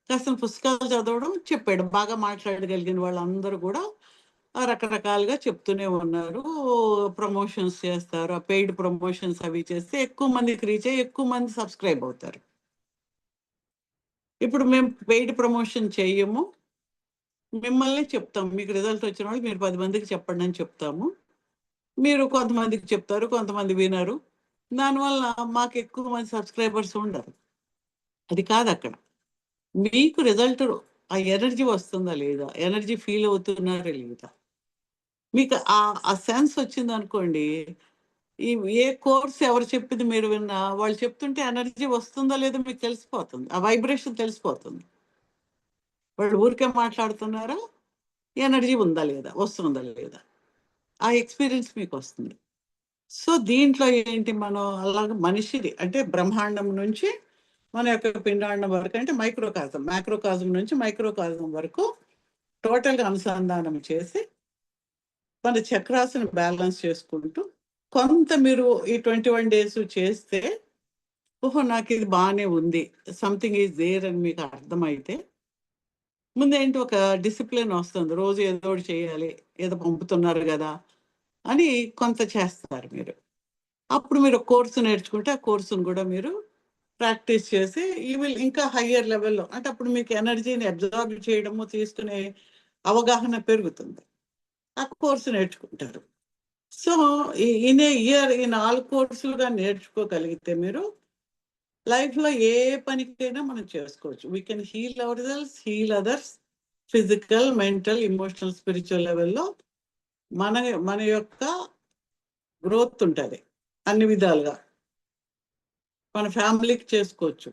కాస్త పుస్తకాలు చదవడం చెప్పాడు. బాగా మాట్లాడగలిగిన వాళ్ళందరూ కూడా రకరకాలుగా చెప్తూనే ఉన్నారు. ప్రమోషన్స్ చేస్తారు, ఆ పెయిడ్ ప్రమోషన్స్ అవి చేస్తే ఎక్కువ మందికి రీచ్ అయ్యి ఎక్కువ మంది సబ్స్క్రైబ్ అవుతారు. ఇప్పుడు మేము పెయిడ్ ప్రమోషన్ చేయము, మిమ్మల్ని చెప్తాం మీకు రిజల్ట్ వచ్చిన వాళ్ళు మీరు 10 మందికి చెప్పండి అని చెప్తాము. మీరు కొంతమందికి చెప్తారు, కొంతమంది వినరు. దానివల్ల మాకు ఎక్కువ మంది సబ్స్క్రైబర్స్ ఉండరు. అది కాదు అక్కడ. మీకు రిజల్ట్ ఆ ఎనర్జీ వస్తుందా లేదా, ఎనర్జీ ఫీల్ అవుతున్నారా లేదా, మీకు ఆ సెన్స్ వచ్చింది అనుకోండి. ఏ కోర్స్ ఎవరు చెప్పింది మీరు విన్నా వాళ్ళు చెప్తుంటే ఎనర్జీ వస్తుందా లేదో మీకు తెలిసిపోతుంది, ఆ వైబ్రేషన్ తెలిసిపోతుంది. వాళ్ళు ఊరికే మాట్లాడుతున్నారా, ఎనర్జీ ఉందా లేదా, వస్తుందా లేదా, ఆ ఎక్స్పీరియన్స్ మీకు వస్తుంది. సో దీంట్లో ఏంటి, మనం అలాగే మనిషిది అంటే బ్రహ్మాండం నుంచి మన యొక్క పిండాండం వరకు అంటే మైక్రోకాజం నుంచి మైక్రోకాజం వరకు టోటల్గా అనుసంధానం చేసి మన చక్రాసుని బ్యాలెన్స్ చేసుకుంటూ కొంత మీరు ఈ 21 days చేస్తే ఓహో నాకు ఇది బాగానే ఉంది, సంథింగ్ ఈజ్ దేర్ అని మీకు అర్థమైతే ముందేంటి ఒక డిసిప్లిన్ వస్తుంది. రోజు ఏదో ఒకటి చేయాలి, ఏదో పంపుతున్నారు కదా అని కొంత చేస్తారు మీరు. అప్పుడు మీరు కోర్సు నేర్చుకుంటే ఆ కోర్సును కూడా మీరు ప్రాక్టీస్ చేసి ఈ విల్ ఇంకా హయ్యర్ లెవెల్లో అంటే అప్పుడు మీకు ఎనర్జీని అబ్జర్వ్ చేయడము తీసుకునే అవగాహన పెరుగుతుంది. ఆ కోర్సు నేర్చుకుంటారు. సో ఇన్ ఏ ఇయర్ ఈ 4 కోర్సులుగా నేర్చుకోగలిగితే మీరు లైఫ్లో ఏ పనికైనా మనం చేసుకోవచ్చు. We can heal our cells, heal others, physical, mental, emotional, spiritual లెవెల్లో మన యొక్క గ్రోత్ ఉంటుంది అన్ని విధాలుగా. మన ఫ్యామిలీకి చేసుకోవచ్చు,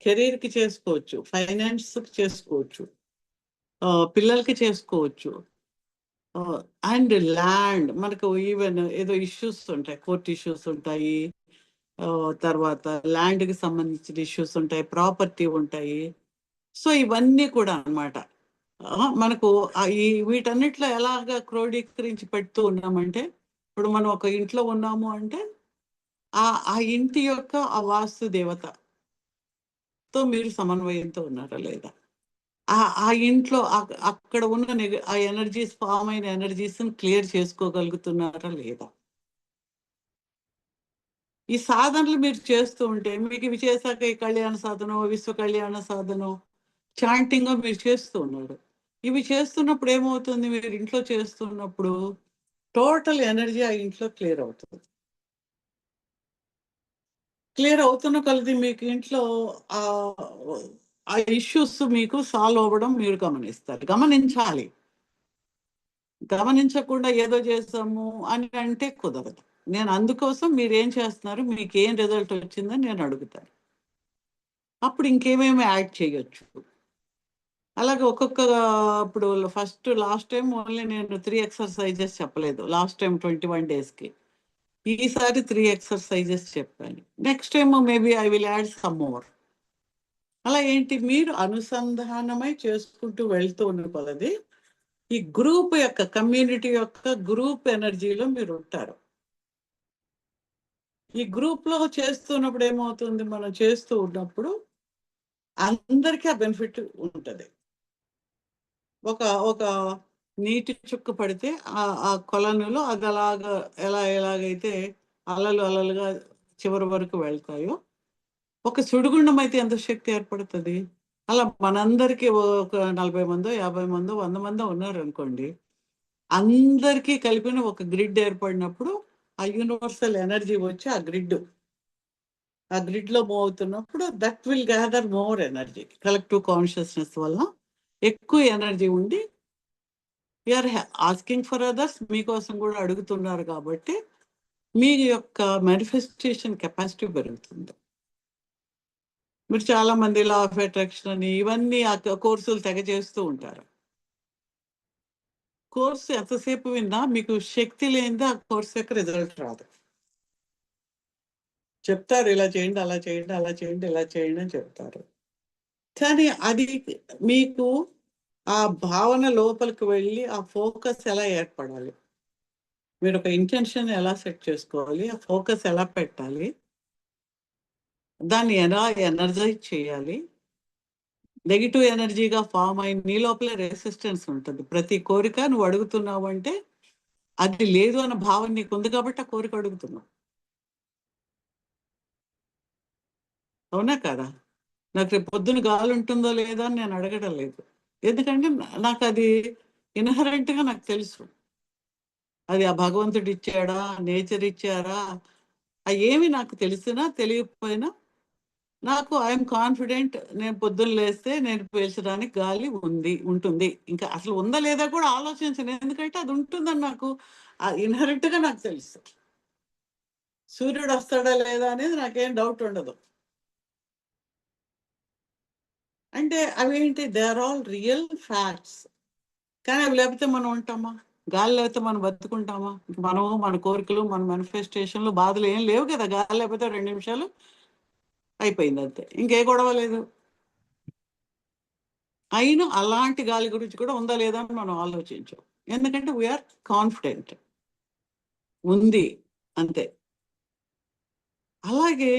కెరీర్కి చేసుకోవచ్చు, ఫైనాన్స్కి చేసుకోవచ్చు, పిల్లలకి చేసుకోవచ్చు. అండ్ ల్యాండ్ మనకు ఈవెన్ ఏదో ఇష్యూస్ ఉంటాయి, కోర్ట్ ఇష్యూస్ ఉంటాయి, తర్వాత ల్యాండ్కి సంబంధించిన ఇష్యూస్ ఉంటాయి, ప్రాపర్టీ ఉంటాయి. సో ఇవన్నీ కూడా అన్నమాట మనకు వీటన్నిటిలో ఎలాగా క్రోడీకరించి పెడుతూ ఉన్నామంటే ఇప్పుడు మనం ఒక ఇంట్లో ఉన్నాము అంటే ఆ ఇంటి యొక్క ఆ వాస్తు దేవతతో మీరు సమన్వయంతో ఉన్నారా లేదా, ఆ ఇంట్లో అక్కడ ఉన్న ఆ ఎనర్జీస్ ఫామ్ అయిన ఎనర్జీస్ని క్లియర్ చేసుకోగలుగుతున్నారా లేదా. ఈ సాధనలు మీరు చేస్తూ ఉంటే మీకు ఇవి చేశాక ఈ కళ్యాణ సాధనం, విశ్వ కళ్యాణ సాధనం, చాంటింగ్ మీరు చేస్తూ ఉన్నారు. ఇవి చేస్తున్నప్పుడు ఏమవుతుంది, మీరు ఇంట్లో చేస్తున్నప్పుడు టోటల్ ఎనర్జీ ఆ ఇంట్లో క్లియర్ అవుతుంది. క్లియర్ అవుతున్న కొలది మీకు ఇంట్లో ఆ ఇష్యూస్ మీకు సాల్వ్ అవ్వడం మీరు గమనిస్తారు. గమనించాలి. గమనించకుండా ఏదో చేస్తాము అని అంటే కుదరదు. నేను అందుకోసం మీరేం చేస్తున్నారు, మీకు ఏం రిజల్ట్ వచ్చిందని నేను అడుగుతాను. అప్పుడు ఇంకేమేమి యాడ్ చేయొచ్చు. అలాగే ఇప్పుడు లాస్ట్ టైం ఓన్లీ నేను 3 ఎక్సర్సైజెస్ చెప్పలేదు. Last time 21 daysకి. ఈసారి 3 ఎక్సర్సైజెస్ చెప్పాను. Next time maybe I will add some more. అలా ఏంటి, మీరు అనుసంధానమై చేసుకుంటూ వెళ్తూ ఉన్న కొలది ఈ గ్రూప్ యొక్క కమ్యూనిటీ యొక్క గ్రూప్ ఎనర్జీలో మీరు ఉంటారు. ఈ గ్రూప్లో చేస్తున్నప్పుడు ఏమవుతుంది, మనం చేస్తూ ఉన్నప్పుడు అందరికీ ఆ బెనిఫిట్ ఉంటుంది. ఒక నీటి చుక్క పడితే ఆ కొలనులో అది ఎలాగైతే అలలుగా చివరి వరకు వెళ్తాయో, ఒక సుడిగుండం అయితే ఎంత శక్తి ఏర్పడుతుంది. అలా మనందరికీ ఒక 40 మందో 50 మందో 100 మందో ఉన్నారు అనుకోండి, అందరికీ కలిపిన ఒక గ్రిడ్ ఏర్పడినప్పుడు ఆ యూనివర్సల్ ఎనర్జీ వచ్చి ఆ గ్రిడ్లో మూవ్ అవుతున్నప్పుడు that will gather more energy. Collective consciousness వల్ల ఎక్కువ ఎనర్జీ ఉండి యూఆర్ ఆస్కింగ్ ఫర్ అదర్స్, మీకోసం కూడా అడుగుతున్నారు కాబట్టి మీ యొక్క మేనిఫెస్టేషన్ కెపాసిటీ పెరుగుతుంది. మీరు చాలా మంది లా ఆఫ్ అట్రాక్షన్ అని ఇవన్నీ ఆ కోర్సులు తెగ చేస్తూ ఉంటారు. కోర్సు ఎంతసేపు విన్నా మీకు శక్తి లేనిదే ఆ కోర్సు యొక్క రిజల్ట్ రాదు. చెప్తారు ఇలా చేయండి, అలా చేయండి, అలా చేయండి, ఇలా చేయండి అని చెప్తారు. కానీ అది మీకు ఆ భావన లోపలికి వెళ్ళి ఆ ఫోకస్ ఎలా ఏర్పడాలి, మీరు ఒక ఇంటెన్షన్ ఎలా సెట్ చేసుకోవాలి, ఆ ఫోకస్ ఎలా పెట్టాలి, దాన్ని ఎలా ఎనర్జైజ్ చేయాలి, నెగిటివ్ ఎనర్జీగా ఫామ్ అయి నీ లోపలే రెసిస్టెన్స్ ఉంటుంది. ప్రతి కోరిక నువ్వు అడుగుతున్నావు అంటే అది లేదు అన్న భావన నీకు ఉంది కాబట్టి ఆ కోరిక అడుగుతున్నావు. అవునా కదా? నాకు రేపు పొద్దున గాలి ఉంటుందో లేదో అని నేను అడగడం లేదు. ఎందుకంటే నాకు అది ఇన్హరెంట్గా నాకు తెలుసు. అది ఆ భగవంతుడు ఇచ్చాడా, నేచర్ ఇచ్చారా, ఏమి నాకు తెలిసినా తెలియకపోయినా నాకు ఐఎమ్ కాన్ఫిడెంట్. నేను పొద్దున్న లేస్తే నేను పీల్చడానికి గాలి ఉంటుంది. ఇంకా అసలు ఉందా లేదా కూడా ఆలోచించను, ఎందుకంటే అది ఉంటుందని నాకు ఇన్హరెంట్గా నాకు తెలుసు. సూర్యుడు వస్తాడా లేదా అనేది నాకేం డౌట్ ఉండదు. అంటే అవేంటి, they are all real facts. కానీ అవి లేకపోతే మనం ఉంటామా? గాలి లేకపోతే మనం బతుకుంటామా? మనము మన కోరికలు మన మేనిఫెస్టేషన్లు బాధలు ఏం లేవు కదా. గాలి లేకపోతే 2 నిమిషాలు అయిపోయింది అంతే, ఇంకే గొడవ లేదు. అయినా అలాంటి గాలి గురించి కూడా ఉందా లేదా అని మనం ఆలోచించాం. ఎందుకంటే వీఆర్ కాన్ఫిడెంట్ ఉంది అంతే. అలాగే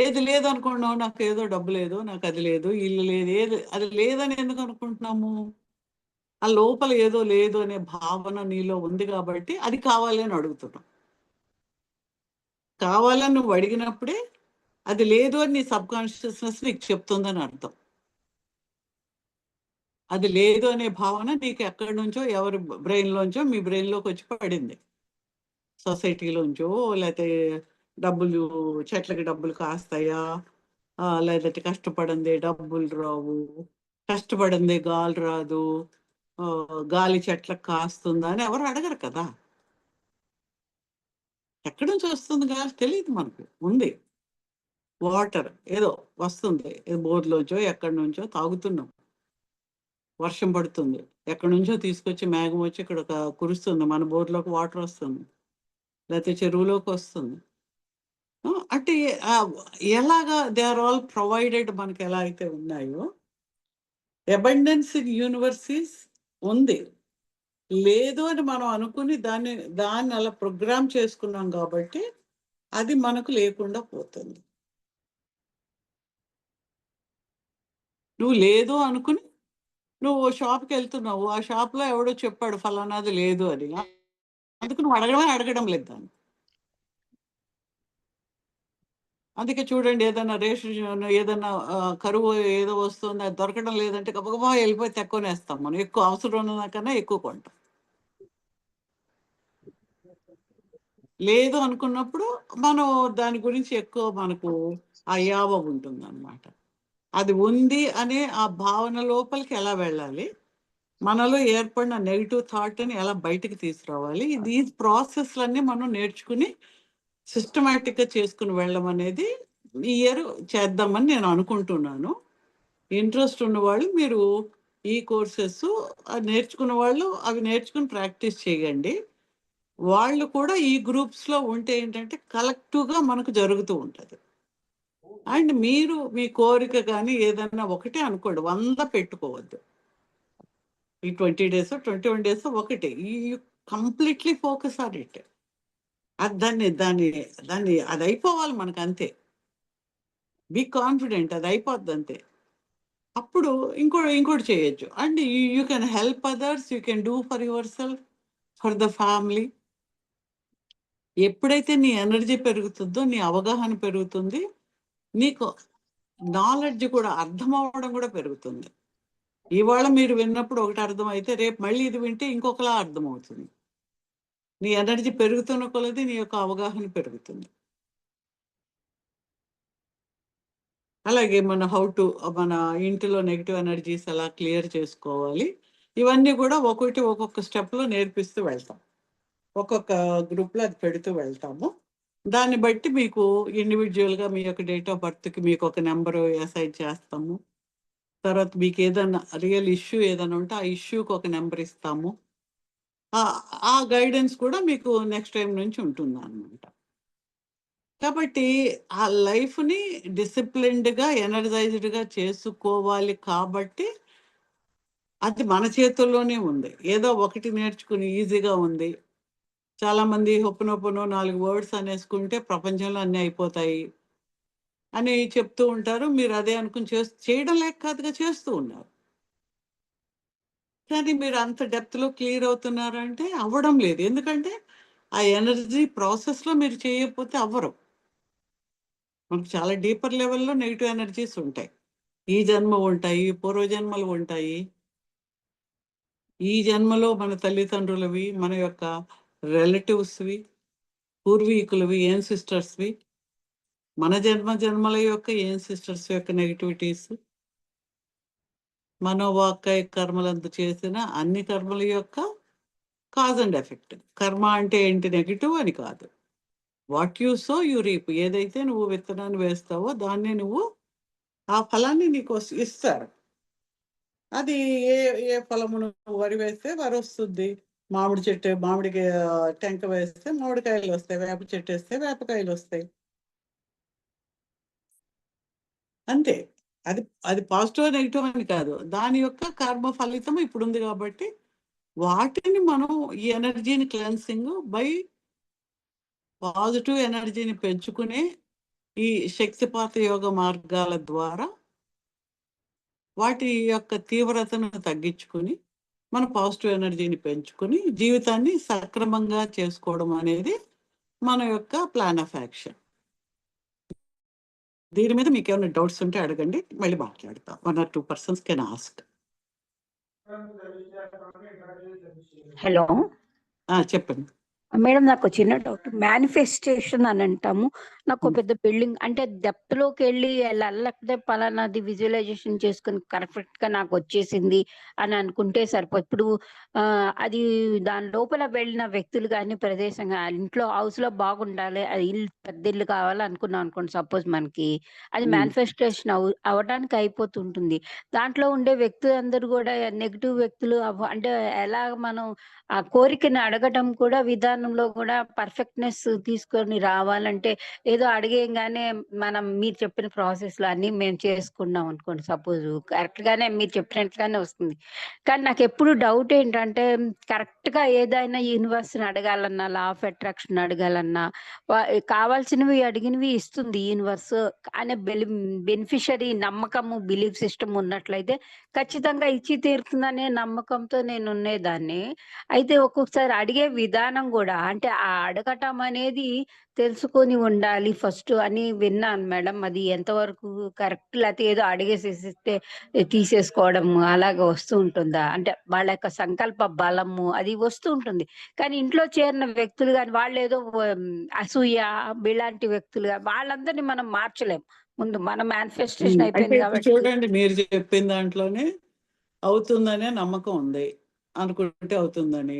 ఏది లేదనుకున్నావు, నాకు ఏదో డబ్బు లేదు, నాకు అది లేదు, ఇల్లు లేదు, అది లేదని ఎందుకు అనుకుంటున్నాము? ఆ లోపల ఏదో లేదు అనే భావన నీలో ఉంది కాబట్టి అది కావాలి అని అడుగుతున్నాం. కావాలని నువ్వు అడిగినప్పుడే అది లేదు అని నీ సబ్ కాన్షియస్నెస్ నీకు చెప్తుందని అర్థం. అది లేదు అనే భావన నీకు ఎక్కడి నుంచో, ఎవరి బ్రెయిన్లోంచో మీ బ్రెయిన్లోకి వచ్చి పడింది. సొసైటీలోంచో, లేకపోతే చెట్లకి డబ్బులు కాస్తాయా, లేదంటే కష్టపడిందే డబ్బులు రావు, కష్టపడిందే గాలి రాదు, గాలి చెట్లకు కాస్తుందా అని ఎవరు అడగరు కదా. ఎక్కడి నుంచి వస్తుంది గాలి తెలియదు మనకు. ఉంది వాటర్ ఏదో వస్తుంది, బోర్లోంచో ఎక్కడి నుంచో తాగుతున్నాం. వర్షం పడుతుంది, ఎక్కడి నుంచో తీసుకొచ్చి మేఘం వచ్చి ఇక్కడ కురుస్తుంది, మన బోర్లోకి వాటర్ వస్తుంది, లేకపోతే చెరువులోకి వస్తుంది. అంటే ఎలాగా దే ఆర్ ఆల్ ప్రొవైడెడ్ మనకి ఎలా అయితే ఉన్నాయో, అబండెన్స్ ఇన్ యూనివర్సిటీస్ ఉంది. లేదు అని మనం అనుకుని దాన్ని అలా ప్రోగ్రామ్ చేసుకున్నాం కాబట్టి అది మనకు లేకుండా పోతుంది. నువ్వు లేదు అనుకుని నువ్వు షాప్కి వెళ్తున్నావు, ఆ షాప్లో ఎవడో చెప్పాడు ఫలానాది లేదు అని, అందుకు నువ్వు అడగడం లేదు దాన్ని. అందుకే చూడండి, ఏదైనా రేషన్ ఏదైనా కరువు ఏదో వస్తుంది, అది దొరకడం లేదంటే గబగబా వెళ్ళిపోయి తక్కువనేస్తాం. మనం ఎక్కువ అవసరం ఉన్న కన్నా ఎక్కువ కొంటాం. లేదు అనుకున్నప్పుడు మనం దాని గురించి ఎక్కువ మనకు ఆ యావ ఉంటుందన్నమాట. అది ఉంది అనే ఆ భావన లోపలికి ఎలా వెళ్ళాలి, మనలో ఏర్పడిన నెగిటివ్ థాట్ని ఎలా బయటికి తీసుకురావాలి, ఈ ప్రాసెస్లన్నీ మనం నేర్చుకుని సిస్టమేటిక్గా చేసుకుని వెళ్ళడం అనేది ఈ ఇయర్ చేద్దామని నేను అనుకుంటున్నాను. ఇంట్రెస్ట్ ఉన్నవాళ్ళు మీరు ఈ కోర్సెస్ నేర్చుకున్న వాళ్ళు అవి నేర్చుకుని ప్రాక్టీస్ చేయండి. వాళ్ళు కూడా ఈ గ్రూప్స్లో ఉంటే ఏంటంటే కలెక్టివ్గా మనకు జరుగుతూ ఉంటుంది. అండ్ మీరు మీ కోరిక కానీ ఏదన్నా ఒకటే అనుకోండి, 100 పెట్టుకోవద్దు. ఈ 20 days 21 days ఒకటి ఈ కంప్లీట్లీ ఫోకస్ ఆన్ ఇట్. దాన్ని దాన్ని దాన్ని అది అయిపోవాలి మనకు, అంతే. బీ కాన్ఫిడెంట్, అది అయిపోద్ది అంతే. అప్పుడు ఇంకోటి చేయొచ్చు. And you can help others, you can do for your self, for the family. ఎప్పుడైతే నీ ఎనర్జీ పెరుగుతుందో, నీ అవగాహన పెరుగుతుంది, నీకు నాలెడ్జ్ కూడా అర్థం అవ్వడం కూడా పెరుగుతుంది. ఇవాళ మీరు విన్నప్పుడు ఒకటి అర్థమైతే రేపు మళ్ళీ ఇది వింటే ఇంకొకలా అర్థమవుతుంది. నీ ఎనర్జీ పెరుగుతున్న కొలది నీ యొక్క అవగాహన పెరుగుతుంది. అలాగే మన ఇంటిలో నెగిటివ్ ఎనర్జీస్ ఎలా క్లియర్ చేసుకోవాలి, ఇవన్నీ కూడా ఒక్కొక్క స్టెప్లో నేర్పిస్తూ వెళ్తాం. ఒక్కొక్క గ్రూప్లో అది పెడుతూ వెళ్తాము. దాన్ని బట్టి మీకు ఇండివిజువల్గా మీ యొక్క డేట్ ఆఫ్ బర్త్కి మీకు ఒక నెంబరు అసైన్ చేస్తాము. తర్వాత మీకు ఏదైనా రియల్ ఇష్యూ ఏదైనా ఉంటే ఆ ఇష్యూకి ఒక నెంబర్ ఇస్తాము. ఆ గైడెన్స్ కూడా మీకు నెక్స్ట్ టైం నుంచి ఉంటుంది అన్నమాట. కాబట్టి ఆ లైఫ్ని డిసిప్లిన్డ్గా ఎనర్జైజ్డ్గా చేసుకోవాలి. కాబట్టి అది మన చేతుల్లోనే ఉంది. ఏదో ఒకటి నేర్చుకుని ఈజీగా ఉంది. చాలామంది హొప్పునొప్పునో 4 వర్డ్స్ అనేసుకుంటే ప్రపంచంలో అన్నీ అయిపోతాయి అని చెప్తూ ఉంటారు. మీరు అదే అనుకుని చేయడం లేక కాదుగా చేస్తూ ఉన్నారు. కానీ మీరు అంత డెప్త్లో క్లియర్ అవుతున్నారంటే అవ్వడం లేదు. ఎందుకంటే ఆ ఎనర్జీ ప్రాసెస్లో మీరు చేయకపోతే అవ్వరు. మనకు చాలా డీపర్ లెవెల్లో నెగిటివ్ ఎనర్జీస్ ఉంటాయి. ఈ జన్మ ఉంటాయి, పూర్వజన్మలు ఉంటాయి. ఈ జన్మలో మన తల్లిదండ్రులవి, మన యొక్క రిలేటివ్స్వి, పూర్వీకులవి, సిస్టర్స్వి, మన జన్మల యొక్క సిస్టర్స్ యొక్క నెగిటివిటీస్, మనోవాకాయ కర్మలందు చేసిన అన్ని కర్మల యొక్క కాజ్ అండ్ ఎఫెక్ట్. కర్మ అంటే ఏంటి? నెగిటివ్ అని కాదు. What you so you reap. ఏదైతే నువ్వు విత్తనాన్ని వేస్తావో దాన్ని నువ్వు ఆ ఫలాన్ని నీకు ఇస్తారు. అది ఏ ఏ ఫలమును వరి వేస్తే వరి వస్తుంది, మామిడికి టెంక వేస్తే మామిడికాయలు వస్తాయి, వేప చెట్టు వేస్తే వేపకాయలు వస్తాయి, అంతే. అది అది పాజిటివ్ నెగిటివ్ అని కాదు, దాని యొక్క కర్మ ఫలితం ఇప్పుడు ఉంది. కాబట్టి వాటిని మనం ఈ ఎనర్జీని క్లెన్సింగ్ బై పాజిటివ్ ఎనర్జీని పెంచుకునే ఈ శక్తిపాత యోగ మార్గాల ద్వారా వాటి యొక్క తీవ్రతను తగ్గించుకుని మన పాజిటివ్ ఎనర్జీని పెంచుకుని జీవితాన్ని సక్రమంగా చేసుకోవడం అనేది మన యొక్క ప్లాన్ ఆఫ్ యాక్షన్. దీని మీద మీకు ఏమైనా డౌట్స్ ఉంటే అడగండి, మళ్ళీ మాట్లాడతాం. 1 or 2 persons can ask. Hello చెప్పండి మేడం, నాకు చిన్న డౌట్. మేనిఫెస్టేషన్ అని అంటాము, నాకు పెద్ద బిల్డింగ్ అంటే డెప్త్ లోకి వెళ్ళి లేకపోతే పలానాది విజువలైజేషన్ చేసుకుని కరెక్ట్ గా నాకు వచ్చేసింది అని అనుకుంటే సరిపోదు. ఇప్పుడు అది దాని లోపల వెళ్ళిన వ్యక్తులు కానీ ప్రదేశం ఇంట్లో హౌస్ లో బాగుండాలి, అది ఇల్లు పెద్ద ఇల్లు కావాలి అనుకున్నాం అనుకోండి, సపోజ్ మనకి అది మేనిఫెస్టేషన్ అవడానికి అయిపోతుంటుంది. దాంట్లో ఉండే వ్యక్తులు అందరూ కూడా నెగిటివ్ వ్యక్తులు అంటే ఎలా మనం ఆ కోరికని అడగటం కూడా విధానంలో కూడా పర్ఫెక్ట్నెస్ తీసుకొని రావాలంటే ఏదో అడిగేయంగానే మీరు చెప్పిన ప్రాసెస్ లో అన్ని మేము చేసుకున్నాం అనుకోండి, సపోజ్ కరెక్ట్ గానే మీరు చెప్పినట్లుగానే వస్తుంది. కానీ నాకు ఎప్పుడు డౌట్ ఏంటంటే, కరెక్ట్ గా ఏదైనా యూనివర్స్ ని అడగాలన్నా, లా ఆఫ్ అట్రాక్షన్ అడగాలన్నా కావాల్సినవి అడిగినవి ఇస్తుంది యూనివర్స్ అనే బెనిఫిషరీ నమ్మకము, బిలీఫ్ సిస్టమ్ ఉన్నట్లయితే ఖచ్చితంగా ఇచ్చి తీరుతుందనే నమ్మకంతో నేను ఉండేదాన్ని. అయితే ఒక్కొక్కసారి అడిగే విధానం కూడా అంటే ఆ అడగటం అనేది తెలుసుకొని ఉండాలి. చేయాలి ఫస్ట్ అని విన్నాను మేడం. అది ఎంతవరకు కరెక్ట్, లేకపోతే ఏదో అడిగేసేసిస్తే తీసేసుకోవడం అలాగ వస్తూ ఉంటుందా? అంటే వాళ్ళ యొక్క సంకల్ప బలము అది వస్తూ ఉంటుంది. కానీ ఇంట్లో చేరిన వ్యక్తులు గాని వాళ్ళేదో అసూయ ఇలాంటి వ్యక్తులుగా వాళ్ళందరినీ మనం మార్చలేం. ముందు మన మేనిఫెస్టేషన్ అంటే అయిపోయింది ఇప్పుడు కాబట్టి. చూడండి, మీరు చెప్పిన దాంట్లోనే అవుతుందనే నమ్మకం ఉంది, అనుకుంటే అవుతుందని.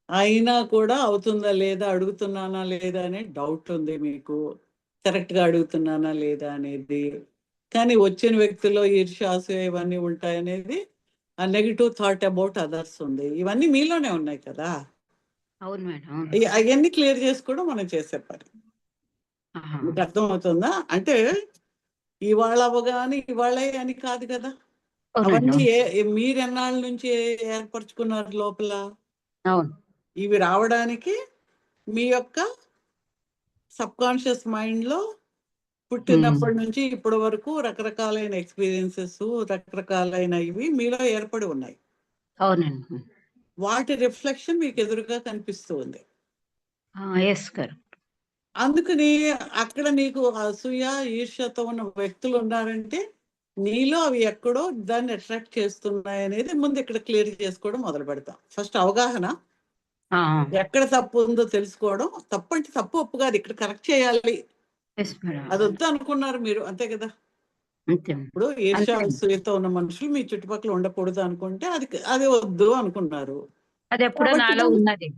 అయినా కూడా అవుతుందా లేదా, అడుగుతున్నానా లేదా అనే డౌట్ ఉంది మీకు, కరెక్ట్గా అడుగుతున్నానా లేదా అనేది. కానీ వచ్చిన వ్యక్తుల్లో ఈర్ష్యాసు ఇవన్నీ ఉంటాయనేది ఆ నెగిటివ్ థాట్ అబౌట్ అదర్స్ ఉంది. ఇవన్నీ మీలోనే ఉన్నాయి కదా. అవును మేడం. అవును. అవన్నీ క్లియర్ చేసుకోవడం మనం చేసే పని. ఆహా. మీకు అర్థమవుతుందా? అంటే ఇవాళ అవగానే ఇవాళే అని కాదు కదా. అవునండి. అవన్నీ అవును. మీరు ఎన్నాళ్ళ నుంచి ఏర్పరచుకున్నారు లోపల. అవును. ఇవి రావడానికి మీ యొక్క సబ్ కాన్షియస్ మైండ్లో పుట్టినప్పటి నుంచి ఇప్పటి వరకు రకరకాలైన ఎక్స్పీరియన్సెస్, రకరకాలైన ఇవి మీలో ఏర్పడి ఉన్నాయి. అవునండి. వాటి రిఫ్లెక్షన్ మీకు ఎదురుగా కనిపిస్తూ ఉంది. Yes correct. అందుకని అక్కడ నీకు అసూయ ఈర్ష్యతో ఉన్న వ్యక్తులు ఉన్నారంటే నీలో అవి ఎక్కడో దాన్ని అట్రాక్ట్ చేస్తున్నాయి అనేది ముందు ఇక్కడ క్లియర్ చేసుకోవడం మొదలు పెడతాం. ఫస్ట్ అవగాహన, ఎక్కడ తప్పు ఉందో తెలుసుకోవడం. తప్పు అంటే తప్పు ఒప్పు కాదు, ఇక్కడ కరెక్ట్ చేయాలి. Yes madam. అది వద్దు అనుకున్నారు మీరు, అంతే కదా. అంతే. ఇప్పుడు ఈర్ష్య అంతే. అసూయతో ఉన్న మనుషులు మీ చుట్టుపక్కల ఉండకూడదు అనుకుంటే అది వద్దు అనుకున్నారు. అది ఎప్పుడో కాబట్టి నాలో ఉన్నది.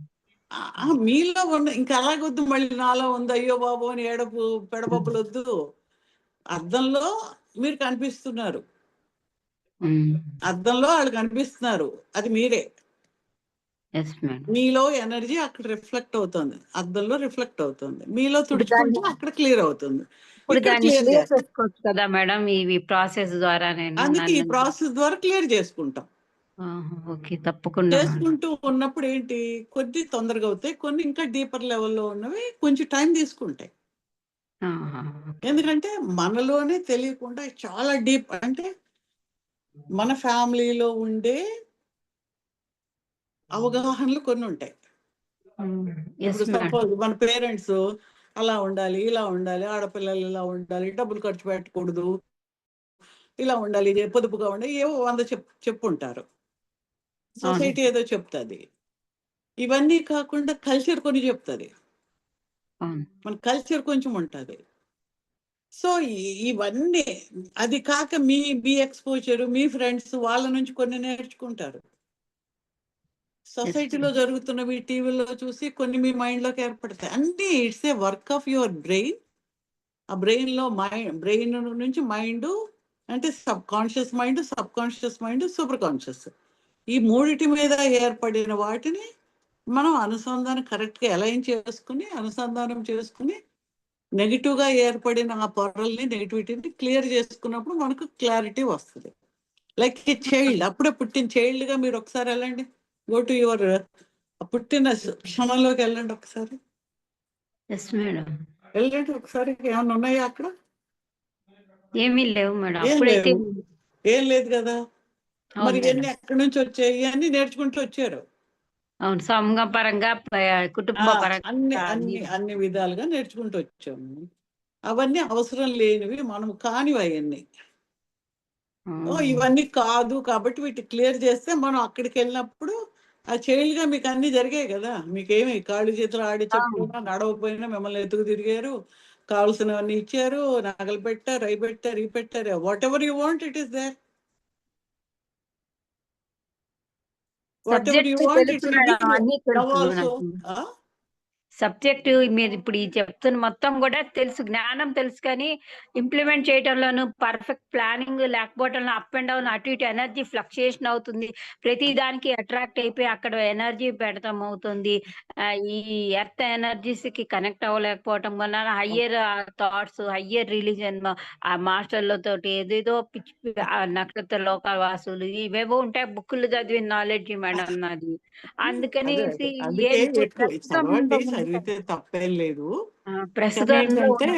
మీలో ఉన్న ఇంకా అలాగొద్దు, మళ్ళీ నాలో ఉంది అయ్యో బాబు అని ఏడపు పెడబొబ్బలు వద్దు. అద్దంలో మీరు కనిపిస్తున్నారు, అద్దంలో వాళ్ళు కనిపిస్తున్నారు, అది మీరే. Yes madam. మీలో ఎనర్జీ అక్కడ రిఫ్లెక్ట్ అవుతుంది, అద్దంలో రిఫ్లెక్ట్ అవుతుంది. మీలో తుడుచుకుంటే అక్కడ క్లియర్ అవుతుంది. ఇప్పుడు ఇక్కడ దాన్ని క్లియర్ క్లియర్ చేస్తాం. చేసుకోవచ్చు కదా మేడం, ఇవి ప్రాసెస్ ద్వారా నేను అందుకే ఈ నన్ను. ప్రాసెస్ ద్వారా క్లియర్ చేసుకుంటాం. ఓకే, తప్పకుండా మేడం. చేసుకుంటూ ఉన్నప్పుడు ఏంటి, కొద్ది తొందరగా అవుతాయి, కొన్ని ఇంకా డీపర్ లెవెల్లో ఉన్నవి కొంచెం టైం తీసుకుంటాయి. ఎందుకంటే మనలోనే తెలియకుండా చాలా డీప్, అంటే మన ఫ్యామిలీలో ఉండే అవగాహనలు కొన్ని ఉంటాయి. ఇప్పుడు సపోజ్ మన పేరెంట్స్ అలా ఉండాలి, ఇలా ఉండాలి, ఆడపిల్లలు ఇలా ఉండాలి, డబ్బులు ఖర్చు పెట్టకూడదు, ఇలా ఉండాలి, పొదుపుగా ఉండాలి, ఏవో 100 చెప్పుంటారు. సొసైటీ ఏదో చెప్తుంది. ఇవన్నీ కాకుండా కల్చర్ కొన్ని చెప్తుంది, మన కల్చర్ కొంచెం ఉంటుంది. సో ఇవన్నీ అది కాక మీ ఎక్స్పోజర్, మీ ఫ్రెండ్స్ వాళ్ళ నుంచి కొన్ని నేర్చుకుంటారు. సొసైటీలో జరుగుతున్నవి టీవీలో చూసి కొన్ని మీ మైండ్లోకి ఏర్పడతాయి. అన్నీ it's a work of your brain. ఆ బ్రెయిన్లో బ్రెయిన్ నుంచి మైండ్, అంటే sub conscious mind, sub conscious mind, super conscious, ఈ మూడిటి మీద ఏర్పడిన వాటిని మనం అనుసంధానం కరెక్ట్గా అలైన్ చేసుకుని, అనుసంధానం చేసుకుని నెగిటివ్గా ఏర్పడిన ఆ పొరల్ని, నెగిటివిటీని క్లియర్ చేసుకున్నప్పుడు మనకు క్లారిటీ వస్తుంది. లైక్ ఏ చైల్డ్, అప్పుడే పుట్టిన చైల్డ్గా మీరు ఒకసారి వెళ్ళండి, గో టు యువర్ పుట్టిన క్షణంలోకి వెళ్ళండి ఒకసారి. వెళ్ళండి ఒకసారి, ఏమన్నా ఉన్నాయా అక్కడ? ఏమీ లేవు మేడం. ఏం అప్పుడైతే లేవు, ఏం లేదు కదా. మరి ఇవన్నీ ఎక్కడి నుంచి వచ్చాయి? అన్ని నేర్చుకుంటూ వచ్చారు. అవును, సంఘ పరంగా, కుటుంబ పరంగా అన్ని విధాలుగా నేర్చుకుంటూ వచ్చాము. అవన్నీ అవసరం లేనివి, మనము కానివి అవన్నీ. ఇవన్నీ కాదు కాబట్టి వీటి క్లియర్ చేస్తే మనం అక్కడికి వెళ్ళినప్పుడు ఆ చైల్డ్గా మీకు అన్ని జరిగాయి కదా. మీకేమి కాళ్ళు చేతులు ఆడి చెప్పినా నడవపోయినా మిమ్మల్ని ఎత్తుకు తిరిగారు, కావాల్సినవన్నీ ఇచ్చారు, నగలు పెట్టారు, అవి పెట్టారు, ఇవి పెట్టారు. Whatever you want it is there. Whatever you want, it will be now also. Subject మీరు ఇప్పుడు ఈ చెప్తున్న మొత్తం కూడా తెలుసు, జ్ఞానం తెలుసు, కానీ ఇంప్లిమెంట్ చేయడంలోను పర్ఫెక్ట్ ప్లానింగ్ లేకపోవడంలో అప్ అండ్ డౌన్, అటు ఇటు ఎనర్జీ ఫ్లక్చుయేషన్ అవుతుంది. ప్రతి దానికి అట్రాక్ట్ అయిపోయి అక్కడ ఎనర్జీ పెడతాం అవుతుంది. ఈ ఎర్త్ ఎనర్జీస్ కి కనెక్ట్ అవ్వలేకపోవటం వల్ల హయ్యర్ థాట్స్, హయ్యర్ రిలీజన్, ఆ మాస్టర్లతో ఏదేదో పిచ్చి నక్షత్ర లోకవాసులు ఇవేవో ఉంటాయి, బుక్కులు చదివిన నాలెడ్జ్ మేడం నాది. అందుకని చదివితే తప్పేం లేదు. ప్రస్తుతం ఏంటంటే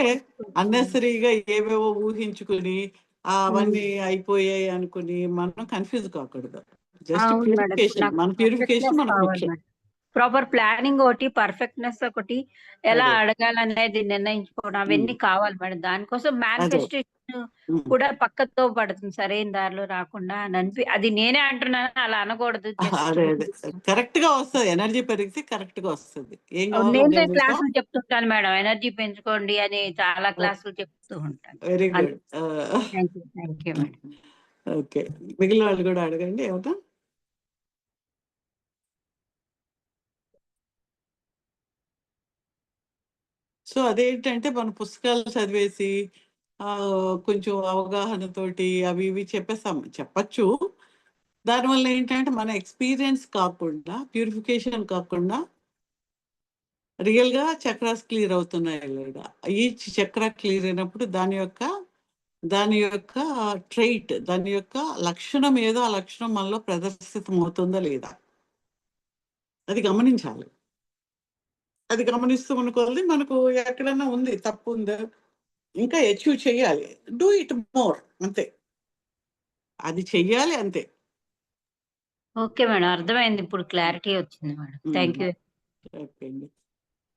అన్నెసరీగా ఏవేవో ఊహించుకుని అవన్నీ అయిపోయాయి అనుకుని మనం కన్ఫ్యూజ్ కాకూడదు. జస్ట్ ప్యూరిఫికేషన్, మన ప్యూరిఫికేషన్ మనకు ముఖ్యం. ప్రాపర్ ప్లానింగ్ ఒకటి, పర్ఫెక్ట్‌నెస్ ఒకటి, ఎలా అదే అడగాలనేది నిర్ణయించుకోవడం అవన్నీ కావాలి మేడం. దానికోసం అదే మేనిఫెస్టేషన్ కూడా పక్కతో పడుతుంది సరైన దారిలో రాకుండా అని అది నేనే అంటున్నాను, అలా అనకూడదు. అదే అదే కరెక్ట్ గా వస్తుంది. ఎనర్జీ పెరిగితే కరెక్ట్ గా వస్తుంది. ఏం కావాలో నేను జనరేషన్. క్లాసులు చెప్తుంటాను మేడం, ఎనర్జీ పెంచుకోండి అని చాలా క్లాసులు చెప్తూ ఉంటాను. Very good. Thank you madam. Okay, మిగిలిన వాళ్ళు కూడా అడగండి ఏమన్నా. సో అదేంటంటే మన పుస్తకాలు చదివేసి కొంచెం అవగాహనతోటి అవి ఇవి చెప్పచ్చు. దానివల్ల ఏంటంటే మన ఎక్స్పీరియన్స్ కాకుండా, ప్యూరిఫికేషన్ కాకుండా రియల్గా చక్రాస్ క్లియర్ అవుతున్నాయి లేదా, ఈచ్ చక్ర క్లియర్ అయినప్పుడు దాని యొక్క ట్రైట్, దాని యొక్క లక్షణం ఏదో ఆ లక్షణం మనలో ప్రదర్శితం అవుతుందా లేదా అది గమనించాలి. అది గమనిస్తూ అనుకోవాలి. మనకు ఎక్కడన్నా ఉంది తప్పు ఉందా, ఇంకా అచీవ్ చేయాలి, డూ ఇట్ మోర్, అంతే. అది చెయ్యాలి అంతే. ఓకే మేడం, అర్థమైంది. ఇప్పుడు క్లారిటీ వచ్చింది మేడం. Thank you. ఓకే అండి.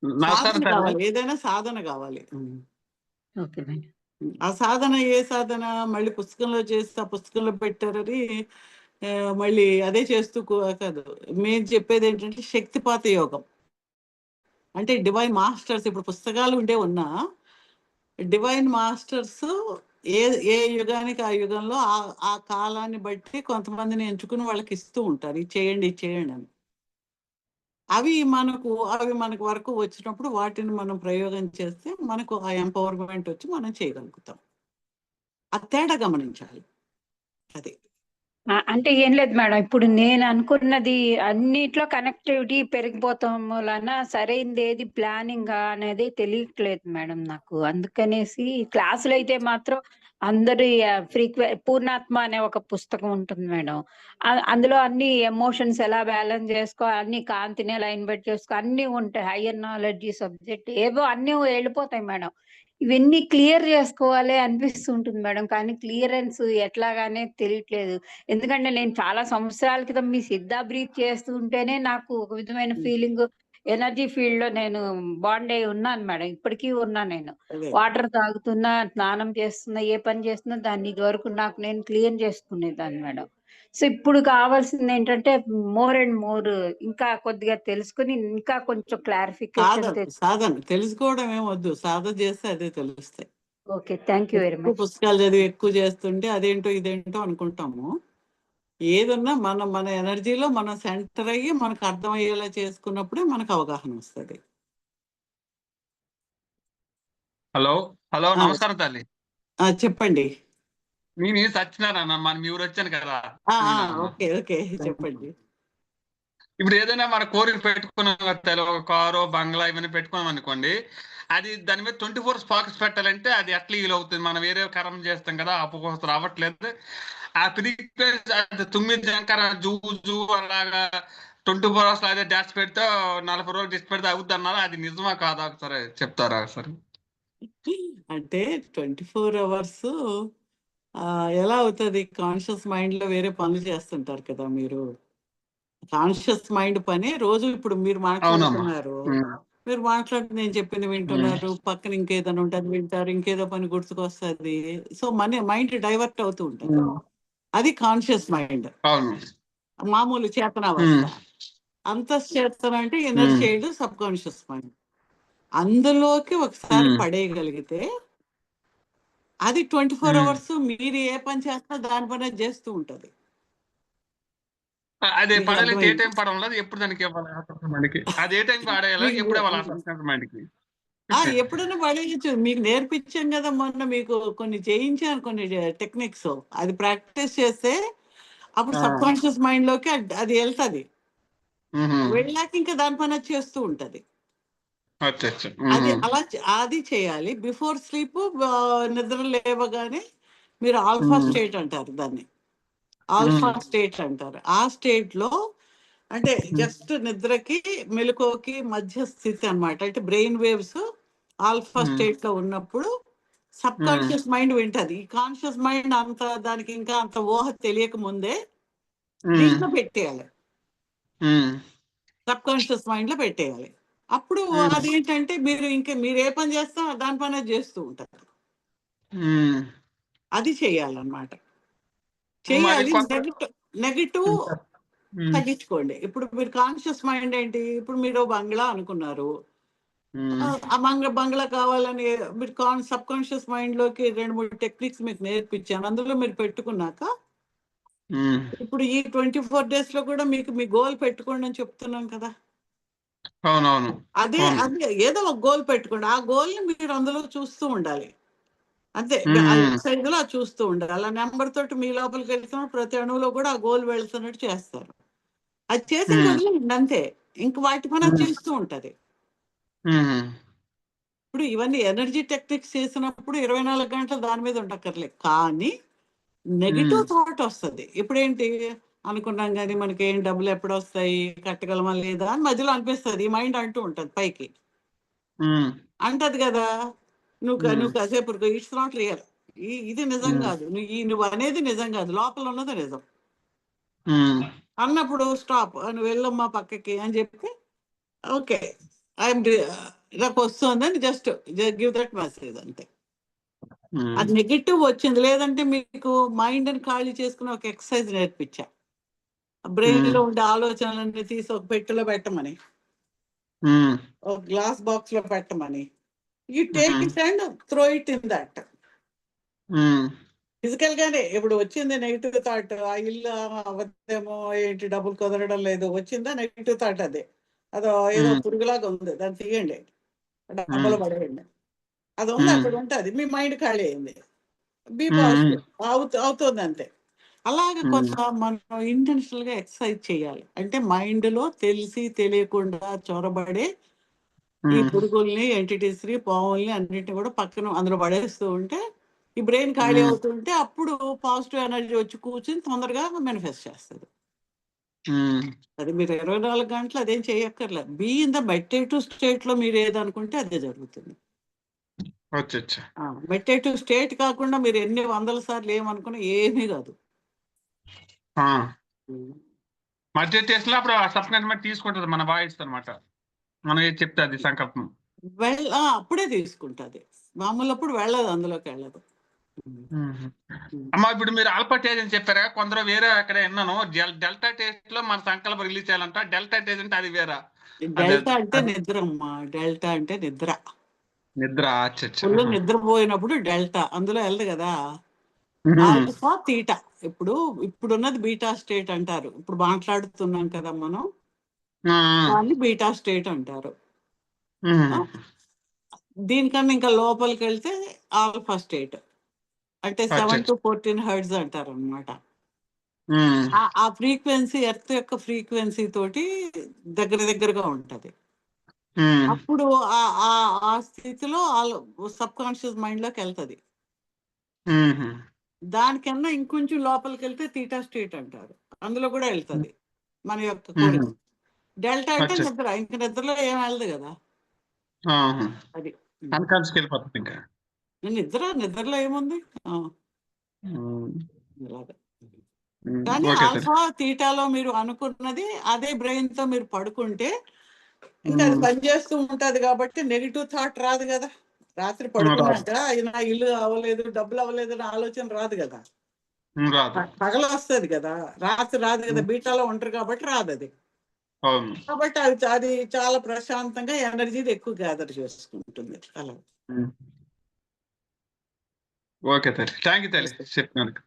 నమస్కారం సాధన తల్లి. కావాలి, ఏదైనా సాధన కావాలి. Okay madam. ఆ సాధన ఏ సాధన మళ్ళీ పుస్తకంలో చేస్తే ఆ పుస్తకంలో పెట్టారని మళ్ళీ అదే చేస్తూ కాదు. మేము చెప్పేది ఏంటంటే శక్తిపాత యోగం అంటే డివైన్ మాస్టర్స్. ఇప్పుడు పుస్తకాలు ఉండే ఉన్నా డివైన్ మాస్టర్స్ ఏ ఏ యుగానికి ఆ యుగంలో ఆ కాలాన్ని బట్టి కొంతమందిని ఎంచుకుని వాళ్ళకి ఇస్తూ ఉంటారు, ఇది చేయండి ఇది చేయండి అని. అవి మనకు వరకు వచ్చినప్పుడు వాటిని మనం ప్రయోగం చేస్తే మనకు ఆ ఎంపవర్మెంట్ వచ్చి మనం చేయగలుగుతాం. ఆ తేడా గమనించాలి. అది అంటే ఏం లేదు మేడం, ఇప్పుడు నేను అనుకున్నది అన్నిట్లో కనెక్టివిటీ పెరిగిపోతాం వలన సరైనది ఏది ప్లానింగ్ అనేది తెలియట్లేదు మేడం నాకు. అందుకనేసి క్లాసులు అయితే మాత్రం అందరి పూర్ణాత్మ అనే ఒక పుస్తకం ఉంటుంది మేడం. అందులో అన్ని ఎమోషన్స్ ఎలా బ్యాలెన్స్ చేసుకో, అన్ని కాంతిని ఎలా ఇన్వైట్ చేసుకో, అన్ని ఉంటాయి. హయ్యర్ నాలెడ్జీ సబ్జెక్ట్ ఏవో అన్ని వెళ్ళిపోతాయి మేడం. ఇవన్నీ క్లియర్ చేసుకోవాలి అనిపిస్తుంటుంది మేడం, కానీ క్లియరెన్స్ ఎట్లాగానే తెలియట్లేదు. ఎందుకంటే నేను చాలా సంవత్సరాల క్రితం మీ సిద్ధా బ్రీత్ చేస్తూ ఉంటేనే నాకు ఒక విధమైన ఫీలింగ్, ఎనర్జీ ఫీల్డ్ లో నేను బాండ్ అయి ఉన్నాను మేడం. ఇప్పటికీ ఉన్నా. నేను అదే వాటర్ తాగుతున్నా, స్నానం చేస్తున్నా, ఏ పని చేస్తున్నా దాన్ని ఇది వరకు నాకు నేను క్లియర్ చేసుకునేదాన్ని మేడం. సో ఇప్పుడు కావాల్సింది ఏంటంటే మోర్ అండ్ మోర్ ఇంకా కొద్దిగా తెలుసుకుని ఇంకా కొంచెం క్లారిఫికేషన్. సాధన తెలుసుకోవడం ఏమొద్దు, సాధన చేస్తే అదే తెలుస్తాయి. Okay, thank you very much. పుస్తకాలు చదివి ఎక్కువ చేస్తుంటే అదేంటో ఇదేంటో అనుకుంటాము. ఏదన్నా మన ఎనర్జీలో మనం సెంటర్ అయ్యి మనకు అర్థమయ్యేలా చేసుకున్నప్పుడే మనకు అవగాహన వస్తుంది. హలో హలో, నమస్కారం తల్లి. చెప్పండి. నేను సత్యనారాయణ, మన మీ ఊరు వచ్చాను కదా. ఓకే ఓకే, చెప్పండి. ఇప్పుడు ఏదైనా మన కోరిక పెట్టుకున్నాం, ఒక కారు బంగ్లా ఇవన్నీ పెట్టుకున్నాం అనుకోండి, అది దాని మీద 24 స్పార్క్స్ పెట్టాలంటే అది ఎట్లా ఈల్ అవుతుంది? మనం వేరే కర్మ చేస్తాం కదా, అప్పు కోసం రావట్లేదు. ఆ ఫ్రీక్వెన్సీ 9 జంకర జూ జూ అలాగా 24 hours అదే డాష్ పెడితే 40 రోజులు డిస్ పెడితే అవుద్ది అన్నారు. అది నిజమా కాదా సరే చెప్తారా సరే? అంటే 24 hours ఎలా అవుతుంది? కాన్షియస్ మైండ్ లో వేరే పనులు చేస్తుంటారు కదా మీరు. కాన్షియస్ మైండ్ పని రోజు ఇప్పుడు మీరు మాట్లాడుతున్నారు, మీరు నేను చెప్పింది వింటున్నారు, పక్కన ఇంకేదైనా ఉంటుంది వింటారు, ఇంకేదో పని గుర్తుకొస్తుంది. సో మైండ్ డైవర్ట్ అవుతూ ఉంటుంది. అది కాన్షియస్ మైండ్. మామూలు చేతనావస్థ. అంతఃచేతన అంటే inner child, sub conscious mind. అందులోకి ఒకసారి పడేయగలిగితే అది 24 hours మీరు ఏ పని చేస్తున్నా దాని పని చేస్తూ ఉంటది. అదే పడాలి ఏ టైం పడాలి, ఎప్పుడు దానికి ఇవ్వాలి, అది ఏ టైం పడేయాలి, ఎప్పుడు ఇవ్వాలి? ఎప్పుడైనా పడేయచ్చు. మీకు నేర్పించాం కదా మొన్న, మీకు కొన్ని చేయించాను, కొన్ని టెక్నిక్స్. అది ప్రాక్టీస్ చేస్తే అప్పుడు సబ్ కాన్షియస్ మైండ్ లోకి అది వెళ్తుంది. వెళ్ళాక ఇంకా దాని పని చేస్తూ ఉంటది. అది అలా అది చేయాలి. బిఫోర్ స్లీప్, నిద్ర లేవగానే మీరు ఆల్ఫా స్టేట్ అంటారు దాన్ని. ఆల్ఫా స్టేట్ అంటారు. ఆ స్టేట్ లో అంటే జస్ట్ నిద్రకి మెలకువకి మధ్య స్థితి అన్నమాట. అంటే బ్రెయిన్ వేవ్స్ ఆల్ఫా స్టేట్ లో ఉన్నప్పుడు సబ్ కాన్షియస్ మైండ్ వింటది. ఈ కాన్షియస్ మైండ్ దానికి ఇంకా అంత ఊహ తెలియక ముందే దీంట్లో పెట్టేయాలి. సబ్ కాన్షియస్ మైండ్ లో పెట్టేయాలి. అప్పుడు అది ఏంటంటే మీరు ఏ పని చేస్తా దాని పని చేస్తూ ఉంటారు. అది చేయాలన్నమాట. చేయాలి. నెగిటివ్ తగ్గించుకోండి. ఇప్పుడు మీరు కాన్షియస్ మైండ్ ఏంటి, ఇప్పుడు మీరు బంగ్లా అనుకున్నారు, ఆ బంగ్లా కావాలని మీరు సబ్ కాన్షియస్ మైండ్ లోకి 2-3 టెక్నిక్స్ మీకు నేర్పించాను. అందులో మీరు పెట్టుకున్నాక ఇప్పుడు ఈ 24 days లో కూడా మీకు మీ గోల్ పెట్టుకోండి అని చెప్తున్నాం కదా. అవునవును. అదే ఏదో ఒక గోల్ పెట్టుకోండి. ఆ గోల్ ని మీరు అందులో చూస్తూ ఉండాలి. అంతే, ఎక్సైజ్ లో చూస్తూ ఉండాలి. అలా నెంబర్ తోటి మీ లోపలికి వెళ్తున్నప్పుడు ప్రతి అణువులో కూడా ఆ గోల్ వెళ్తున్నట్టు చేస్తారు. అది చేసిన వదిలేండి అంతే. ఇంక వాటి పని అది చేస్తూ ఉంటది. ఇప్పుడు ఇవన్నీ ఎనర్జీ టెక్నిక్స్ చేసినప్పుడు 24 గంటలు దాని మీద ఉండక్కర్లేదు. కానీ నెగిటివ్ థాట్ వస్తుంది. ఇప్పుడేంటి అనుకున్నాం కానీ మనకి ఏం డబ్బులు ఎప్పుడు వస్తాయి, కట్టగలమా లేదా అని మధ్యలో అనిపిస్తుంది. ఈ మైండ్ అంటూ ఉంటది పైకి, అంటది కదా, నువ్వు కాసేపు ఇట్స్ నాట్ రియల్, ఇది నిజం కాదు, నువ్వు అనేది నిజం కాదు, లోపల ఉన్నది నిజం అన్నప్పుడు స్టాప్, నువ్వు వెళ్ళమ్మా పక్కకి అని చెప్పి ఓకే నాకు వస్తుందని జస్ట్ గివ్ దట్ మెసేజ్ అంతే. అది నెగిటివ్ వచ్చింది. లేదంటే మీకు మైండ్ ని ఖాళీ చేసుకుని ఒక ఎక్సర్సైజ్ నేర్పించా. బ్రెయిన్ లో ఉండే ఆలోచనలన్నీ తీసి ఒక పెట్టెలో పెట్టమని, ఒక గ్లాస్ బాక్స్ లో పెట్టమని, you take it and throw it in that. Physical గానే ఇప్పుడు వచ్చింది నెగిటివ్ థాట్, ఆ ఇల్లు అవద్దేమో, ఏంటి డబ్బులు కుదరడం లేదు, వచ్చిందా నెగిటివ్ థాట్, అదో ఏదో పురుగులాగా ఉంది, దాన్ని తీయండి, డబ్బులు పడేయండి. అది ఉంది, అక్కడ ఉంటుంది, మీ మైండ్ ఖాళీ అయింది. బీ పాజిటివ్ అవుతుంది అంతే. అలాగే కొంత మనం ఇంటెన్షనల్ గా ఎక్సర్సైజ్ చేయాలి. అంటే మైండ్ లో తెలిసి తెలియకుండా చొరబడే ఈ పురుగుల్ని, ఎంటిటీస్ ని, పావుల్ని అన్నిటిని కూడా పక్కన అందులో పడేస్తూ ఉంటే ఈ బ్రెయిన్ ఖాళీ అవుతుంటే అప్పుడు పాజిటివ్ ఎనర్జీ వచ్చి కూర్చుని తొందరగా మేనిఫెస్ట్ చేస్తుంది. అది మీరు 24 గంటలు అదేం చేయక్కర్లేదు. Be in the meditative state లో మీరు ఏదనుకుంటే అదే జరుగుతుంది. మెడిటేటివ్ స్టేట్ కాకుండా మీరు ఎన్ని 100 సార్లు ఏమనుకున్నా ఏమీ కాదు. మెడిటేషన్ లో అప్పుడు సబ్ కాన్షియస్ తీసుకుంటది మన వాయిస్ అనమాట, మనం ఏది చెప్తే అది సంకల్పం అప్పుడే తీసుకుంటుంది. మామూలు అప్పుడు వెళ్ళదు, అందులోకి వెళ్ళదు. అమ్మా ఇప్పుడు మీరు ఆల్ఫా టేజ్ అని చెప్పారా, కొందరు వేరే అక్కడ విన్నాను, డెల్టా టేజ్ లో మన సంకల్పం రిలీజ్ చేయాలంట. డెల్టా టేజ్ అంటే అది వేరా? డెల్టా అంటే నిద్ర అమ్మా. డెల్టా అంటే నిద్ర. ఫుల్ నిద్రపోయినప్పుడు డెల్టా అందులో వెళ్ళదు కదా. ఆల్ఫా తీటా, ఇప్పుడున్నది బీటా స్టేట్ అంటారు. ఇప్పుడు మాట్లాడుతున్నాం కదా మనం, దాన్ని బీటా స్టేట్ అంటారు. దీనికన్నా ఇంకా లోపలికి వెళ్తే ఆల్ఫా స్టేట్, అంటే 7 to 14 hertz అంటారు అనమాట. ఆ ఫ్రీక్వెన్సీ ఎర్త్ యొక్క ఫ్రీక్వెన్సీ తోటి దగ్గరగా ఉంటది. అప్పుడు ఆ స్థితిలో సబ్ కాన్షియస్ మైండ్ లోకి వెళ్తది. దానికన్నా ఇంకొంచెం లోపలికి వెళ్తే తీటా స్టేట్ అంటారు, అందులో కూడా వెళ్తది మన యొక్క కోరిక. డెల్టా అంటే నిద్ర, ఇంక నిద్రలో ఏం వెళ్ళదు కదా. అది నిద్రలో ఏముంది. కానీ ఆల్ఫా తీటాలో మీరు అనుకున్నది అదే బ్రెయిన్ తో మీరు పడుకుంటే ఇంకా అది పనిచేస్తూ ఉంటది కాబట్టి నెగిటివ్ థాట్ రాదు కదా. రాత్రి పడుకున్నాక నా ఇల్లు అవ్వలేదు, డబ్బులు అవ్వలేదు అని ఆలోచన రాదు కదా. పగలు వస్తుంది కదా, రాత్రి రాదు కదా. బీటాలో ఉంటారు కాబట్టి రాదు అది. కాబట్టి అది చాలా ప్రశాంతంగా ఎనర్జీ ఎక్కువ గ్యాదర్ చేసుకుంటుంది అలా. ఓకే థ్యాంక్ యూ చెప్పినందుకు.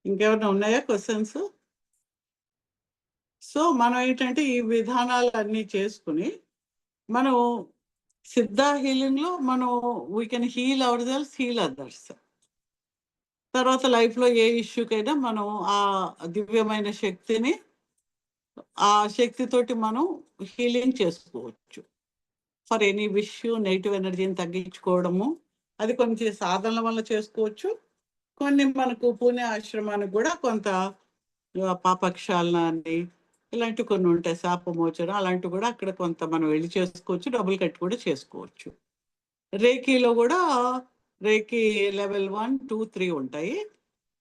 ఇంకేమైనా ఉన్నాయా క్వశ్చన్స్? సో మనం ఏంటంటే ఈ విధానాలు అన్నీ చేసుకుని మనం సిద్ధా హీలింగ్ లో మనం we can heal our cells, heal others. తర్వాత లైఫ్ లో ఏ ఇష్యూకైనా మనం ఆ దివ్యమైన శక్తిని, ఆ శక్తితోటి మనం హీలింగ్ చేసుకోవచ్చు. ఫర్ ఎనీ ఇష్యూ నెగిటివ్ ఎనర్జీని తగ్గించుకోవడము, అది కొంచెం సాధనల వల్ల చేసుకోవచ్చు. కొన్ని మనకు పుణ్య ఆశ్రమానికి కూడా కొంత పాపక్షాలనాన్ని ఇలాంటివి కొన్ని ఉంటాయి, శాపమోచనం అలాంటివి కూడా అక్కడ కొంత మనం వెళ్ళి చేసుకోవచ్చు, డబ్బులు కట్టి కూడా చేసుకోవచ్చు. రేకీలో కూడా రేకీ లెవెల్ 1, 2, 3 ఉంటాయి.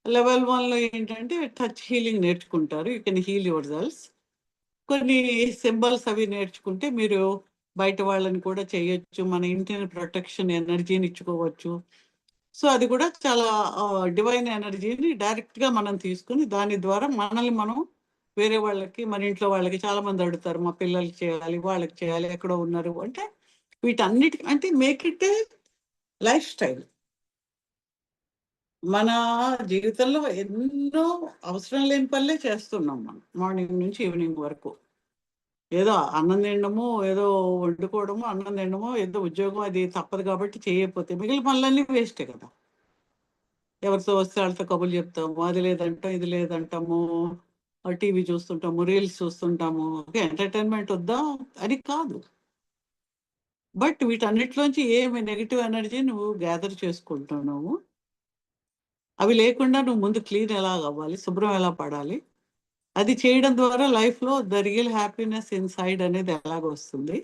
లెవెల్ 1లో ఏంటంటే టచ్ హీలింగ్ నేర్చుకుంటారు. You can heal your cells. కొన్ని సింబల్స్ అవి నేర్చుకుంటే మీరు బయట వాళ్ళని కూడా చేయొచ్చు, మన ఇంటిని ప్రొటెక్షన్ ఎనర్జీని ఇచ్చుకోవచ్చు. సో అది కూడా చాలా డివైన్ ఎనర్జీని డైరెక్ట్గా మనం తీసుకుని దాని ద్వారా మనల్ని మనం వేరే వాళ్ళకి, మన ఇంట్లో వాళ్ళకి చాలా మంది అడుగుతారు, మా పిల్లలకి చేయాలి, వాళ్ళకి చేయాలి, ఎక్కడో ఉన్నారు అంటే వీటన్నిటి అంటే make it A life style. మన జీవితంలో ఎన్నో అవసరం లేని పనులే చేస్తున్నాం మనం మార్నింగ్ నుంచి ఈవినింగ్ వరకు. ఏదో అన్నం తినడము, ఏదో వండుకోవడము, అన్నం తినడము, ఏదో ఉద్యోగం, అది తప్పదు కాబట్టి చేయకపోతే మిగిలిన పనులన్నీ వేస్టే కదా. ఎవరితో వస్తే వాళ్ళతో కబుర్లు చెప్తాము, అది లేదంటాం, ఇది లేదంటాము, టీవీ చూస్తుంటాము, రీల్స్ చూస్తుంటాము. ఓకే, ఎంటర్టైన్మెంట్ వద్దా అది కాదు. బట్ వీటన్నిటిలోంచి ఏమి నెగిటివ్ ఎనర్జీ నువ్వు గ్యాదర్ చేసుకుంటున్నావు, అవి లేకుండా నువ్వు ముందు క్లీన్ ఎలా అవ్వాలి, శుభ్రం ఎలా పడాలి, అది చేయడం ద్వారా లైఫ్లో ద రియల్ హ్యాపీనెస్ ఇన్సైడ్ అనేది ఎలాగొస్తుంది.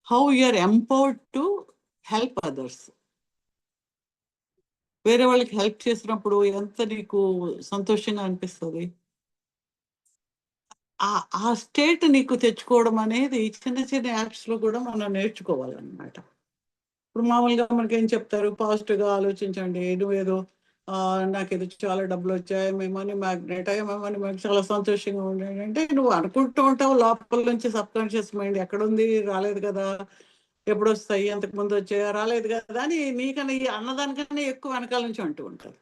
How you're empowered to help others. వేరే వాళ్ళకి హెల్ప్ చేసినప్పుడు ఎంత నీకు సంతోషంగా అనిపిస్తుంది. ఆ స్టేట్ నీకు తెచ్చుకోవడం అనేది చిన్న చిన్న యాప్స్లో కూడా మనం నేర్చుకోవాలన్నమాట. ఇప్పుడు మామూలుగా మనకేం చెప్తారు, పాజిటివ్గా ఆలోచించండి, నువ్వేదో నాకు ఏదో చాలా డబ్బులు వచ్చాయి, మీ మనీ మ్యాగ్నెట్ అయ్యా, మీ మనీ మాకు చాలా సంతోషంగా ఉండండి అంటే నువ్వు అనుకుంటూ ఉంటావు, లోపల నుంచి సబ్ కాన్షియస్ మైండ్ ఎక్కడుంది, రాలేదు కదా, ఎప్పుడు వస్తాయి, అంతకుముందు వచ్చాయా, రాలేదు కదా అని నీకన్నా ఈ అన్నదానికన్నా ఎక్కువ వెనకాల నుంచి అంటూ ఉంటారు.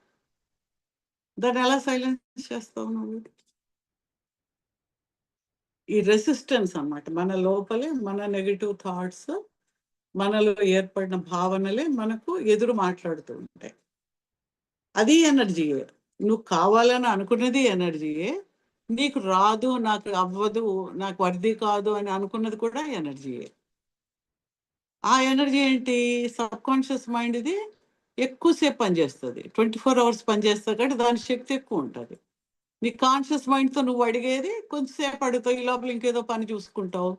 దాన్ని ఎలా సైలెన్స్ చేస్తావు నువ్వు? ఈ రెసిస్టెన్స్ అన్నమాట. మన లోపలే మన నెగిటివ్ థాట్స్, మనలో ఏర్పడిన భావనలే మనకు ఎదురు మాట్లాడుతూ ఉంటాయి. అది ఎనర్జీయే. నువ్వు కావాలని అనుకున్నది ఎనర్జీయే, నీకు రాదు, నాకు అవ్వదు, నాకు వర్ది కాదు అని అనుకున్నది కూడా ఎనర్జీయే. ఆ ఎనర్జీ ఏంటి? సబ్ కాన్షియస్ మైండ్ ఇది ఎక్కువసేపు పనిచేస్తుంది, 24 hours పనిచేస్తుంది కాబట్టి దాని శక్తి ఎక్కువ ఉంటుంది. నీ కాన్షియస్ మైండ్తో నువ్వు అడిగేది కొంచెంసేపు అడుగుతావు, ఈ లోపల ఇంకేదో పని చూసుకుంటావు,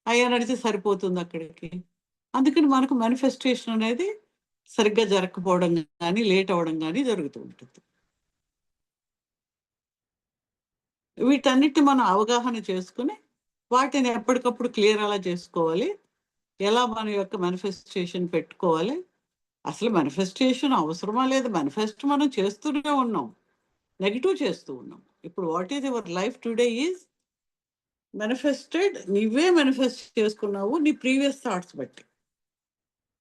ఆ ఎనర్జీ సరిపోతుంది అక్కడికి. అందుకని మనకు మేనిఫెస్టేషన్ అనేది సరిగ్గా జరగకపోవడం కానీ, లేట్ అవ్వడం కానీ జరుగుతూ ఉంటుంది. వీటన్నిటి మనం అవగాహన చేసుకుని వాటిని ఎప్పటికప్పుడు క్లియర్ ఎలా చేసుకోవాలి, ఎలా మన యొక్క మేనిఫెస్టేషన్ పెట్టుకోవాలి. అసలు మేనిఫెస్టేషన్ అవసరమా లేదు, మేనిఫెస్ట్ మనం చేస్తూనే ఉన్నాం, నెగిటివ్ చేస్తూ ఉన్నాం. ఇప్పుడు what is your life today is manifested. నువ్వే మేనిఫెస్ట్ చేసుకున్నావు నీ ప్రీవియస్ థాట్స్ బట్టి.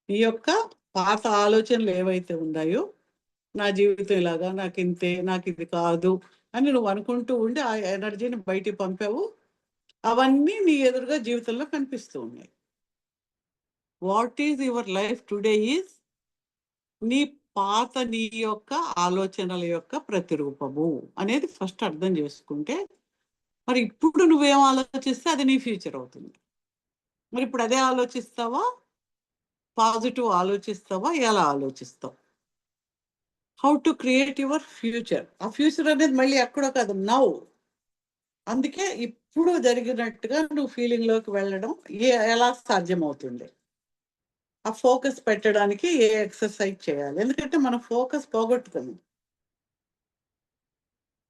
నీ యొక్క పాత ఆలోచనలు ఏవైతే ఉన్నాయో, నా జీవితం ఇలాగా, నాకు ఇంతే, నాకు ఇది కాదు అని నువ్వు అనుకుంటూ ఉండి ఆ ఎనర్జీని బయటికి పంపావు, అవన్నీ నీ ఎదురుగా జీవితంలో కనిపిస్తూ ఉన్నాయి. What is your life today is నీ పాత, నీ యొక్క ఆలోచనల యొక్క ప్రతిరూపము అనేది ఫస్ట్ అర్థం చేసుకుంటే, మరి ఇప్పుడు నువ్వేం ఆలోచిస్తే అది నీ ఫ్యూచర్ అవుతుంది. మరి ఇప్పుడు అదే ఆలోచిస్తావా, పాజిటివ్ ఆలోచిస్తావా, ఎలా ఆలోచిస్తావు? How to create your future. ఆ ఫ్యూచర్ అనేది మళ్ళీ ఎక్కడో కాదు, నౌ. అందుకే ఇప్పుడు జరిగినట్టుగా నువ్వు ఫీలింగ్లోకి వెళ్ళడం ఎలా సాధ్యమవుతుంది? ఆ ఫోకస్ పెట్టడానికి ఏ ఎక్సర్సైజ్ చేయాలి? ఎందుకంటే మనం ఫోకస్ పోగొట్టుకున్నాం.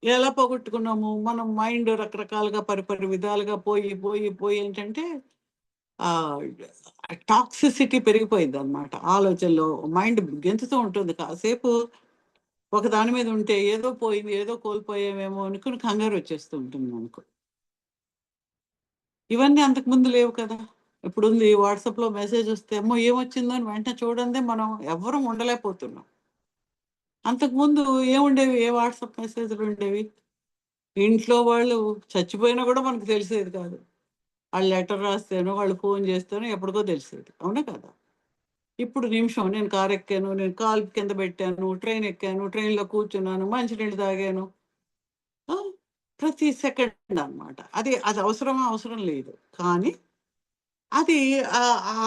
ఎలా పోగొట్టుకున్నాము? మనం మైండ్ రకరకాలుగా పరిపరి విధాలుగా పోయి పోయి పోయి ఏంటంటే టాక్సిసిటీ పెరిగిపోయింది అనమాట. ఆలోచనలో మైండ్ గెంతుతూ ఉంటుంది. కాసేపు ఒక దాని మీద ఉంటే ఏదో పోయింది, ఏదో కోల్పోయామేమో అనుకుని కంగారు వచ్చేస్తూ ఉంటుంది మనకు. ఇవన్నీ అంతకుముందు లేవు కదా. ఇప్పుడు ఉంది, వాట్సాప్లో మెసేజ్ వస్తే అమ్మో ఏమొచ్చిందో అని వెంటనే చూడండి మనం ఎవ్వరూ ఉండలేకపోతున్నాం. అంతకుముందు ఏముండేవి, ఏ వాట్సాప్ మెసేజ్లు ఉండేవి? ఇంట్లో వాళ్ళు చచ్చిపోయినా కూడా మనకు తెలిసేది కాదు. వాళ్ళు లెటర్ రాస్తేనో, వాళ్ళు ఫోన్ చేస్తేనో ఎప్పటికో తెలిసేది, అవునా కదా? ఇప్పుడు నిమిషం, నేను కారు ఎక్కాను, నేను కాలు కింద పెట్టాను, ట్రైన్ ఎక్కాను, ట్రైన్లో కూర్చున్నాను, మంచినీళ్ళు తాగాను, ప్రతి సెకండ్ అన్నమాట. అది అవసరమా? అవసరం లేదు, కానీ అది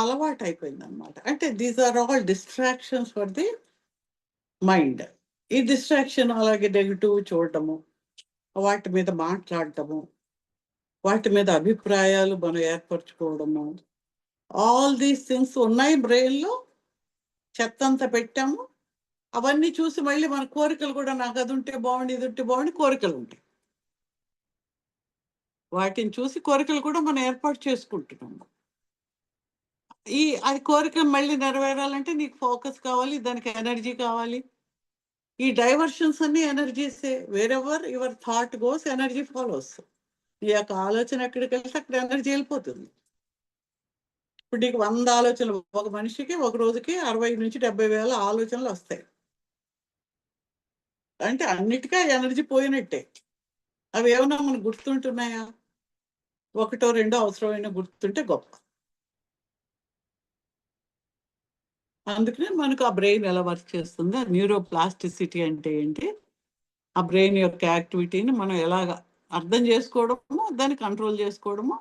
అలవాటు అయిపోయింది అనమాట. అంటే these are all distractions for the mind. ఈ డిస్ట్రాక్షన్ అలాగే నెగిటివ్ చూడటము, వాటి మీద మాట్లాడటము, వాటి మీద అభిప్రాయాలు మనం ఏర్పరచుకోవడము, ఆల్ దీస్ థింగ్స్ ఉన్నాయి బ్రెయిన్లో. చెత్త అంతా పెట్టాము, అవన్నీ చూసి మళ్ళీ మన కోరికలు కూడా, నాకు అది ఉంటే బాగుండి, ఇది ఉంటే బాగుండి కోరికలు ఉంటాయి. వాటిని చూసి కోరికలు కూడా మనం ఏర్పాటు చేసుకుంటున్నాము. అది కోరిక మళ్ళీ నెరవేరాలంటే నీకు ఫోకస్ కావాలి, దానికి ఎనర్జీ కావాలి. ఈ డైవర్షన్స్ అన్ని ఎనర్జీసే. Wherever your thought goes energy follows. నీ యొక్క ఆలోచన ఎక్కడికి వెళ్తే అక్కడ ఎనర్జీ వెళ్ళిపోతుంది. ఇప్పుడు నీకు 100 ఆలోచనలు, ఒక మనిషికి ఒక రోజుకి 60 నుంచి 70 వేల ఆలోచనలు వస్తాయి. అంటే అన్నిటికీ ఎనర్జీ పోయినట్టే. అవి ఏమన్నా మనకు గుర్తుంటున్నాయా? ఒకటో రెండో అవసరమైన గుర్తుంటే గొప్ప. అందుకనే మనకు ఆ బ్రెయిన్ ఎలా వర్క్ చేస్తుంది, ఆ న్యూరోప్లాస్టిసిటీ అంటే ఏంటి, ఆ బ్రెయిన్ యొక్క యాక్టివిటీని మనం ఎలాగ అర్థం చేసుకోవడము, దాన్ని కంట్రోల్ చేసుకోవడము,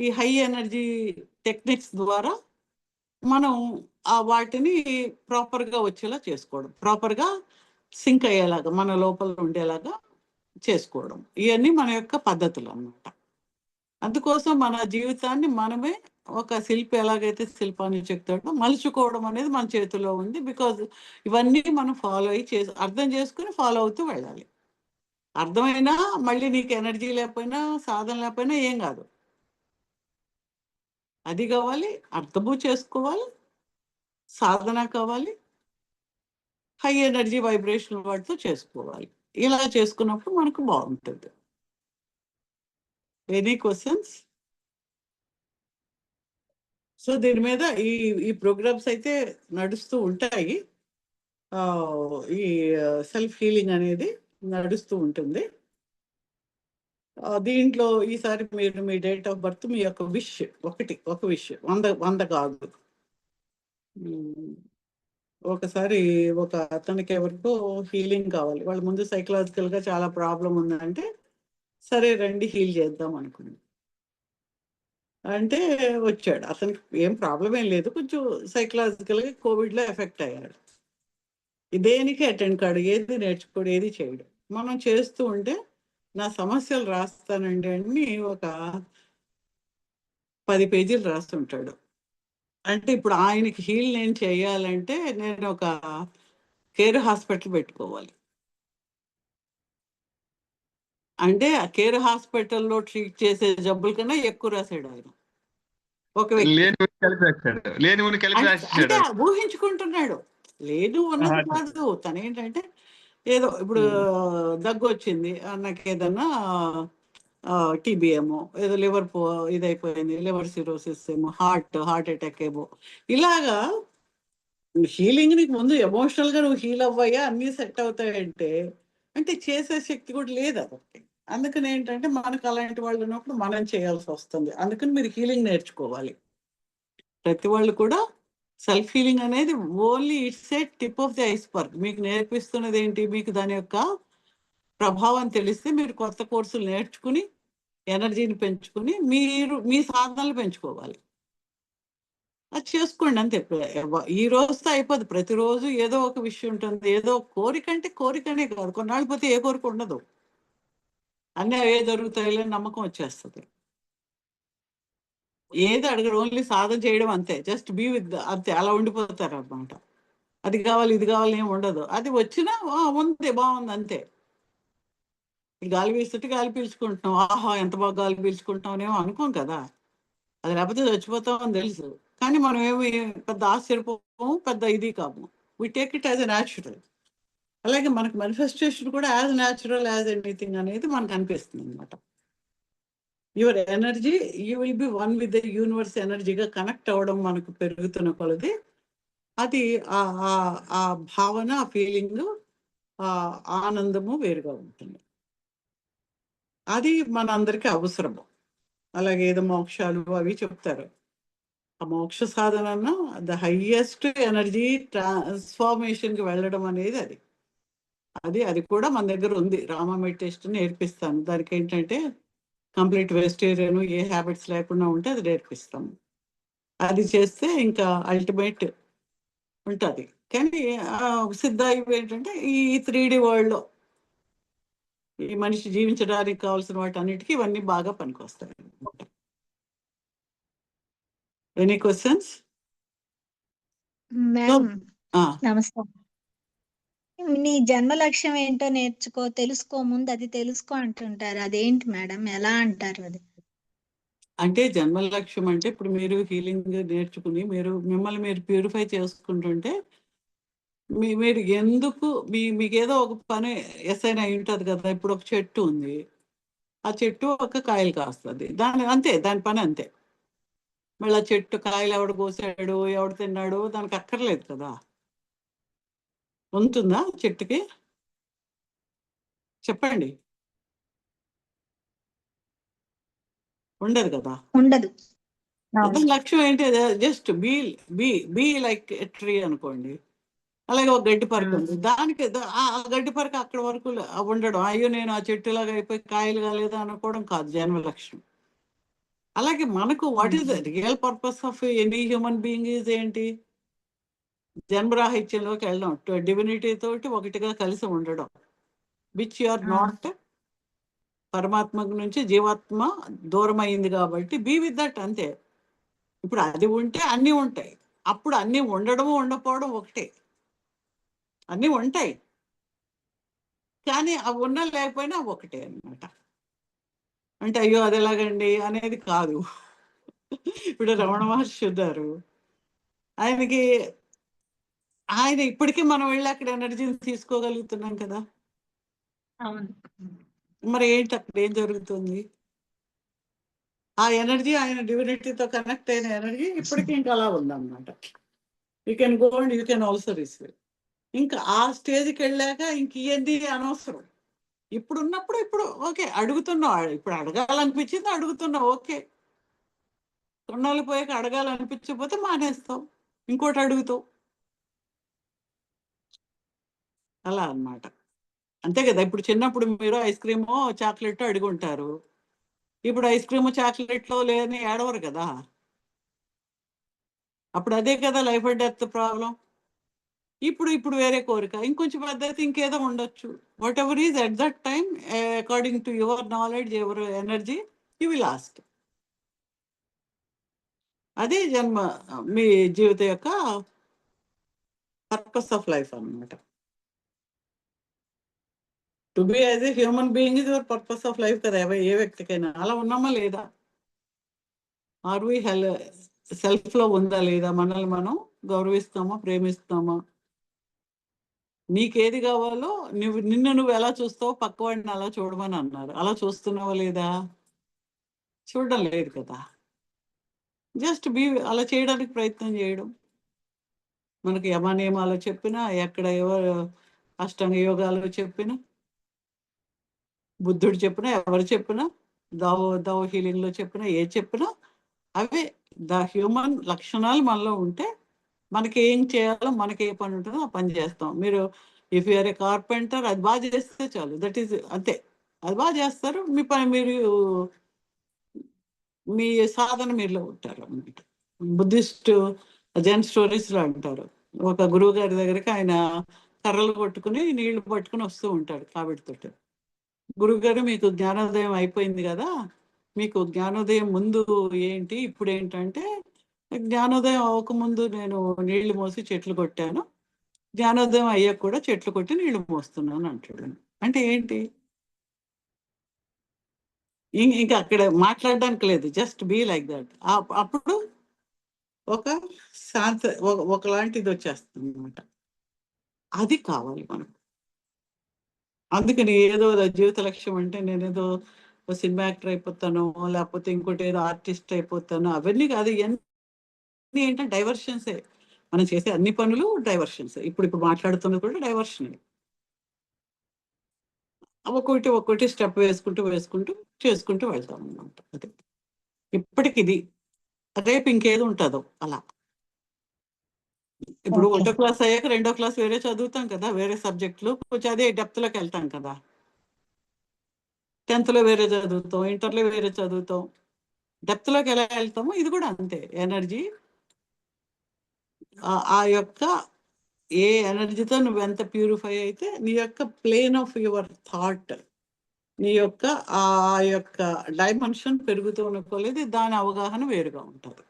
ఈ హై ఎనర్జీ టెక్నిక్స్ ద్వారా మనం వాటిని ప్రాపర్గా వచ్చేలా చేసుకోవడం, ప్రాపర్గా సింక్ అయ్యేలాగా మన లోపల ఉండేలాగా చేసుకోవడం, ఇవన్నీ మన యొక్క పద్ధతులు అన్నమాట. అందుకోసం మన జీవితాన్ని మనమే ఒక శిల్పి ఎలాగైతే శిల్పాన్ని చెక్తాడో మలుచుకోవడం అనేది మన చేతిలో ఉంది. బికాజ్ ఇవన్నీ మనం ఫాలో అయ్యి అర్థం చేసుకుని ఫాలో అవుతూ వెళ్ళాలి. అర్థమైనా మళ్ళీ నీకు ఎనర్జీ లేకపోయినా, సాధన లేకపోయినా ఏం కాదు. అది కావాలి, అర్థము చేసుకోవాలి, సాధన కావాలి, హై ఎనర్జీ వైబ్రేషన్ వాటితో చేసుకోవాలి. ఇలా చేసుకున్నప్పుడు మనకు బాగుంటుంది. Any questions? సో దీని మీద ఈ ప్రోగ్రామ్స్ అయితే నడుస్తూ ఉంటాయి. ఈ సెల్ఫ్ హీలింగ్ అనేది నడుస్తూ ఉంటుంది. దీంట్లో ఈసారి మీరు మీ డేట్ ఆఫ్ బర్త్, మీ యొక్క విష్, ఒక విష్, 100 కాదు. ఒకసారి ఒక అతనికి ఎవరికో హీలింగ్ కావాలి, వాళ్ళ ముందు సైకలాజికల్గా చాలా ప్రాబ్లం ఉందంటే సరే రండి హీల్ చేద్దాం అనుకుని అంటే వచ్చాడు. అతనికి ఏం ప్రాబ్లం ఏం లేదు, కొంచెం సైకలాజికల్గా కోవిడ్లో ఎఫెక్ట్ అయ్యాడు. దేనికి అటెండ్ కాడు, ఏది నేర్చుకోడు, ఏది చేయడు. మనం చేస్తూ ఉంటే నా సమస్యలు రాస్తానండి అని ఒక 10 పేజీలు రాస్తుంటాడు. అంటే ఇప్పుడు ఆయనకి హీల్ నేను చేయాలంటే నేను ఒక కేర్ హాస్పిటల్ పెట్టుకోవాలి. అంటే ఆ కేర్ హాస్పిటల్లో ట్రీట్ చేసే జబ్బుల కన్నా ఎక్కువ రాశాడు ఆయన. ఒక అంటే ఊహించుకుంటున్నాడు, లేదు ఉన్నది కాదు. తను ఏంటంటే ఏదో ఇప్పుడు దగ్గు వచ్చింది, నాకు ఏదన్నా టీబీఏమో, ఏదో లివర్ ఇదైపోయింది, లివర్ సిరోసిస్ ఏమో, హార్ట్ అటాక్ ఏమో, ఇలాగా హీలింగ్ నీకు ముందు ఎమోషనల్గా నువ్వు హీల్ అవ్వయ్యా అన్నీ సెట్ అవుతాయంటే అంటే చేసే శక్తి కూడా లేదు అదొకటి. అందుకని ఏంటంటే మనకు అలాంటి వాళ్ళు ఉన్నప్పుడు మనం చేయాల్సి వస్తుంది. అందుకని మీరు హీలింగ్ నేర్చుకోవాలి. ప్రతి వాళ్ళు కూడా సెల్ఫ్ హీలింగ్ అనేది only it's a tip of the iceberg. మీకు నేర్పిస్తున్నది ఏంటి, మీకు దాని యొక్క ప్రభావం తెలిస్తే మీరు కొత్త కోర్సులు నేర్చుకుని ఎనర్జీని పెంచుకుని మీ సాధనలు పెంచుకోవాలి. అది చేసుకోండి అంతే. ఈ రోజుతో అయిపోదు, ప్రతిరోజు ఏదో ఒక విషయం ఉంటుంది. ఏదో కోరికనే కాదు, కొన్నాళ్ళు పోతే ఏ కోరిక ఉండదు, అన్నీ అవే జరుగుతాయిలే నమ్మకం వచ్చేస్తుంది. ఏది అడగరు, ఓన్లీ సాధన చేయడం అంతే. జస్ట్ బీ విత్ అంతే, అలా ఉండిపోతారు అన్నమాట. అది కావాలి ఇది కావాలి ఏమి ఉండదు. అది వచ్చినా ఉంది బాగుంది అంతే. గాలి వీస్తుంటే గాలి పీల్చుకుంటున్నాం, ఆహా ఎంత బాగా గాలి పీల్చుకుంటామనేమో అనుకోం కదా, అది లేకపోతే చచ్చిపోతామని తెలుసు. కానీ మనం ఏమి పెద్ద ఆశ్చర్యపోము, పెద్ద ఇది కాము. We take it as a natural. అలాగే మనకు మేనిఫెస్టేషన్ కూడా యాజ్ న్యాచురల్ యాజ్ ఎనీథింగ్ అనేది మనకు అనిపిస్తుంది అనమాట. Your energy, you will B one with the universe. ఎనర్జీగా కనెక్ట్ అవ్వడం మనకు పెరుగుతున్న కొలది అది ఆ భావన, ఆ ఫీలింగ్, ఆ ఆనందము వేరుగా ఉంటుంది. అది మన అందరికీ అవసరము. అలాగే ఏదో మోక్షాలు అవి చెప్తారు. ఆ మోక్ష సాధన ద హైయెస్ట్ ఎనర్జీ ట్రాన్స్ఫార్మేషన్కి వెళ్ళడం అనేది అది కూడా మన దగ్గర ఉంది. రామ మెడిటేషన్ నేర్పిస్తాను. దానికి ఏంటంటే కంప్లీట్ వెజిటేరియన్, ఏ హ్యాబిట్స్ లేకుండా ఉంటే అది నేర్పిస్తాము. అది చేస్తే ఇంకా అల్టిమేట్ ఉంటుంది. కానీ సిద్ధ ఇవి ఏంటంటే ఈ 3D వరల్డ్లో ఈ మనిషి జీవించడానికి కావాల్సిన వాటి అన్నిటికీ ఇవన్నీ బాగా పనికొస్తాయి. Any questions? మ్యామ్ నమస్తే. నీ జన్మ లక్ష్యం ఏంటో నేర్చుకో, తెలుసుకో, ముందు అది తెలుసుకో అంటుంటారు. అదేంటి మేడం, ఎలా అంటారు అది? అంటే జన్మ లక్ష్యం అంటే ఇప్పుడు మీరు హీలింగ్ నేర్చుకుని మీరు మిమ్మల్ని మీరు ప్యూరిఫై చేసుకుంటుంటే మీరు ఎందుకు మీకేదో ఒక పని అసైన్ అయి ఉంటుంది కదా. ఇప్పుడు ఒక చెట్టు ఉంది, ఆ చెట్టు ఒక కాయలు కాస్తుంది, అంతే, దాని పని అంతే. మళ్ళీ ఆ చెట్టు కాయలు ఎవడు కోసాడు, ఎవడు తిన్నాడు, దానికి అక్కర్లేదు కదా. ఉంటుందా చెట్టుకి? చెప్పండి, ఉండదు కదా. ఉండదు. దాని లక్ష్యం ఏంటి? Just be be be like tree అనుకోండి. అలాగే ఒక గడ్డి పరక ఉంది, దానికి ఆ గడ్డి పరక అక్కడ వరకు ఉండడం. అయ్యో నేను ఆ చెట్టులాగా అయిపోయి కాయలు కాలేదు అనుకోవడం కాదు జన్మ లక్ష్యం. అలాగే మనకు what is the real purpose of any human being is ఏంటి? జన్మరాహిత్యంలోకి వెళ్ళడం, డివినిటీ తోటి ఒకటిగా కలిసి ఉండడం, విచ్ యు ఆర్ నాట్. పరమాత్మ నుంచి జీవాత్మ దూరం అయింది కాబట్టి బీ విత్ దట్, అంతే. ఇప్పుడు అది ఉంటే అన్నీ ఉంటాయి, అప్పుడు అన్నీ ఉండడము ఉండకపోవడం ఒకటే. అన్నీ ఉంటాయి కానీ అవి ఉన్నా లేకపోయినా ఒకటే అన్నమాట. అంటే అయ్యో అది ఎలాగండి అనేది కాదు. ఇప్పుడు రమణ మహర్షి ఉన్నారు, ఆయన ఇప్పటికీ మనం వెళ్ళి అక్కడ ఎనర్జీని తీసుకోగలుగుతున్నాం కదా. అవును. మరి ఏంటి అక్కడ ఏం జరుగుతుంది? ఆ ఎనర్జీ ఆయన డివినిటీతో కనెక్ట్ అయిన ఎనర్జీ ఇప్పటికీ ఇంకా అలా ఉందన్నమాట. You can go and you can also receive. ఇంకా ఆ స్టేజ్కి వెళ్ళాక ఇంక ఏంది అనవసరం. ఇప్పుడు ఉన్నప్పుడు ఇప్పుడు ఓకే అడుగుతున్నావు, ఇప్పుడు అడగాలనిపించింది అడుగుతున్నావు, ఓకే. కొన్నాళ్ళు పోయాక అడగాలనిపించకపోతే మానేస్తావు, ఇంకోటి అడుగుతావు, అలా అన్నమాట. అంతే కదా. ఇప్పుడు చిన్నప్పుడు మీరు ఐస్ క్రీమో చాక్లెట్ అడిగి ఉంటారు, ఇప్పుడు ఐస్ క్రీమ్ చాక్లెట్లో లేని ఏడవరు కదా. అప్పుడు అదే కదా లైఫ్ అండ్ డెత్ ప్రాబ్లం. ఇప్పుడు వేరే కోరిక, ఇంకొంచెం పెద్ద అయితే ఇంకేదో ఉండొచ్చు. What ever is at that time according to your knowledge, your energy, you will ask. అదే జన్మ, మీ జీవితం యొక్క పర్పస్ ఆఫ్ లైఫ్ అన్నమాట. To be as a human being is your purpose of life కదా ఏ వ్యక్తికైనా. అలా ఉన్నామా లేదా? ఆర్ వి సెల్ఫ్లో ఉందా లేదా? మనల్ని మనం గౌరవిస్తామా, ప్రేమిస్తామా? నీకేది కావాలో నిన్ను ఎలా చూస్తావో పక్కవాడిని అలా చూడమని అన్నారు. అలా చూస్తున్నావా లేదా? చూడడం లేదు కదా. జస్ట్ అలా చేయడానికి ప్రయత్నం చేయడం. మనకి యమ నియమాలు చెప్పినా, ఎక్కడ ఎవరు అష్టాంగ యోగాలు చెప్పినా, బుద్ధుడు చెప్పినా, ఎవరు చెప్పినా, దవ హీలింగ్లో చెప్పినా, ఏ చెప్పినా అవే ద హ్యూమన్ లక్షణాలు మనలో ఉంటే మనకి ఏం చేయాలో, మనకి ఏ పని ఉంటుందో ఆ పని చేస్తాం. మీరు ఇఫ్ యూఆర్ ఏ కార్పెంటర్, అది బాగా చేస్తే చాలు, దట్ ఈస్ అంతే. అది బాగా చేస్తారు, మీ పని మీరు, మీ సాధన మీరులో ఉంటారు అన్నమాట. బుద్ధిస్ట్ జెన్ స్టోరీస్లో అంటారు, ఒక గురువు గారి దగ్గరికి ఆయన కర్రలు కొట్టుకుని నీళ్లు పట్టుకుని వస్తూ ఉంటాడు కావిడితోటి. గురువు గారు మీకు జ్ఞానోదయం అయిపోయింది కదా, మీకు జ్ఞానోదయం ముందు ఏంటి ఇప్పుడు ఏంటంటే, జ్ఞానోదయం అవ్వకముందు నేను నీళ్లు మోసి చెట్లు కొట్టాను, జ్ఞానోదయం అయ్యాక కూడా చెట్లు కొట్టి నీళ్లు మోస్తున్నాను అంటాడు. అంటే ఏంటి? ఇంకా అక్కడ మాట్లాడడానికి లేదు, జస్ట్ బీ లైక్ దట్. అప్పుడు ఒక శాంత ఒకలాంటిది వచ్చేస్తుంది అనమాట. అది కావాలి మనకు. అందుకని ఏదో జీవిత లక్ష్యం అంటే నేనేదో సినిమా యాక్టర్ అయిపోతాను, లేకపోతే ఇంకోటి ఏదో ఆర్టిస్ట్ అయిపోతాను, అవన్నీ కాదు. ఇవన్నీ ఏంటంటే డైవర్షన్సే. మనం చేసే అన్ని పనులు డైవర్షన్స్. ఇప్పుడు మాట్లాడుతున్నది కూడా డైవర్షన్. ఒక్కొక్కటి స్టెప్ వేసుకుంటూ చేసుకుంటూ వెళ్తాం అన్నమాట. అదే ఇప్పటికి ఇది. రేపు ఇంకేది ఉంటుందో అలా. ఇప్పుడు 1వ క్లాస్ అయ్యాక 2వ క్లాస్ వేరే చదువుతాం కదా, వేరే సబ్జెక్టులు, కొంచెం అదే డెప్త్లోకి వెళ్తాం కదా. 10th వేరే చదువుతాం, ఇంటర్లో వేరే చదువుతాం. డెప్త్లోకి ఎలా వెళ్తామో ఇది కూడా అంతే. ఎనర్జీ ఆ యొక్క ఏ ఎనర్జీతో నువ్వు ఎంత ప్యూరిఫై అయితే నీ యొక్క ప్లేన్ ఆఫ్ యువర్ థాట్, నీ యొక్క ఆ యొక్క డైమెన్షన్ పెరుగుతూ ఉండలేదు, దాని అవగాహన వేరుగా ఉంటుంది.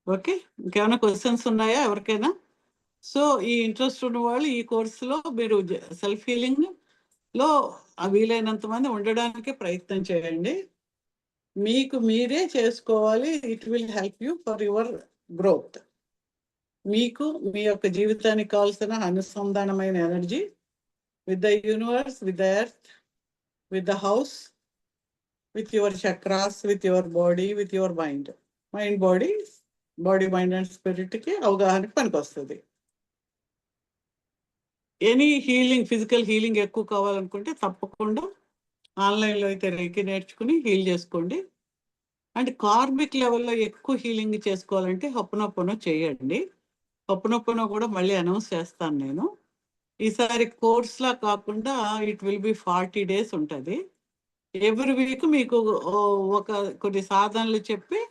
ఓకే, ఇంకేమైనా క్వశ్చన్స్ ఉన్నాయా ఎవరికైనా? సో ఈ ఇంట్రెస్ట్ ఉన్న వాళ్ళు ఈ కోర్సులో మీరు సెల్ఫ్ హీలింగ్లో వీలైనంత మంది ఉండడానికి ప్రయత్నం చేయండి. మీకు మీరే చేసుకోవాలి. It will help you for your growth. మీకు మీ యొక్క జీవితానికి కావాల్సిన అనుసంధానమైన energy with the universe, with the earth, with the house, with your chakras, with your body, with your mind. Body mind and స్పిరిట్కి అవగాహనకి పనికి వస్తుంది. ఎనీ హీలింగ్, ఫిజికల్ హీలింగ్ ఎక్కువ కావాలనుకుంటే తప్పకుండా ఆన్లైన్లో అయితే రేకి నేర్చుకుని హీల్ చేసుకోండి. అండ్ కార్మిక్ లెవెల్లో ఎక్కువ హీలింగ్ చేసుకోవాలంటే హొప్పనొప్పనో చేయండి. హొప్పనొప్పనో కూడా మళ్ళీ అనౌన్స్ చేస్తాను నేను. ఈసారి కోర్స్లా కాకుండా ఇట్ విల్ బి 40 days ఉంటుంది. ఎవ్రీ వీక్ మీకు కొన్ని సాధనలు చెప్పి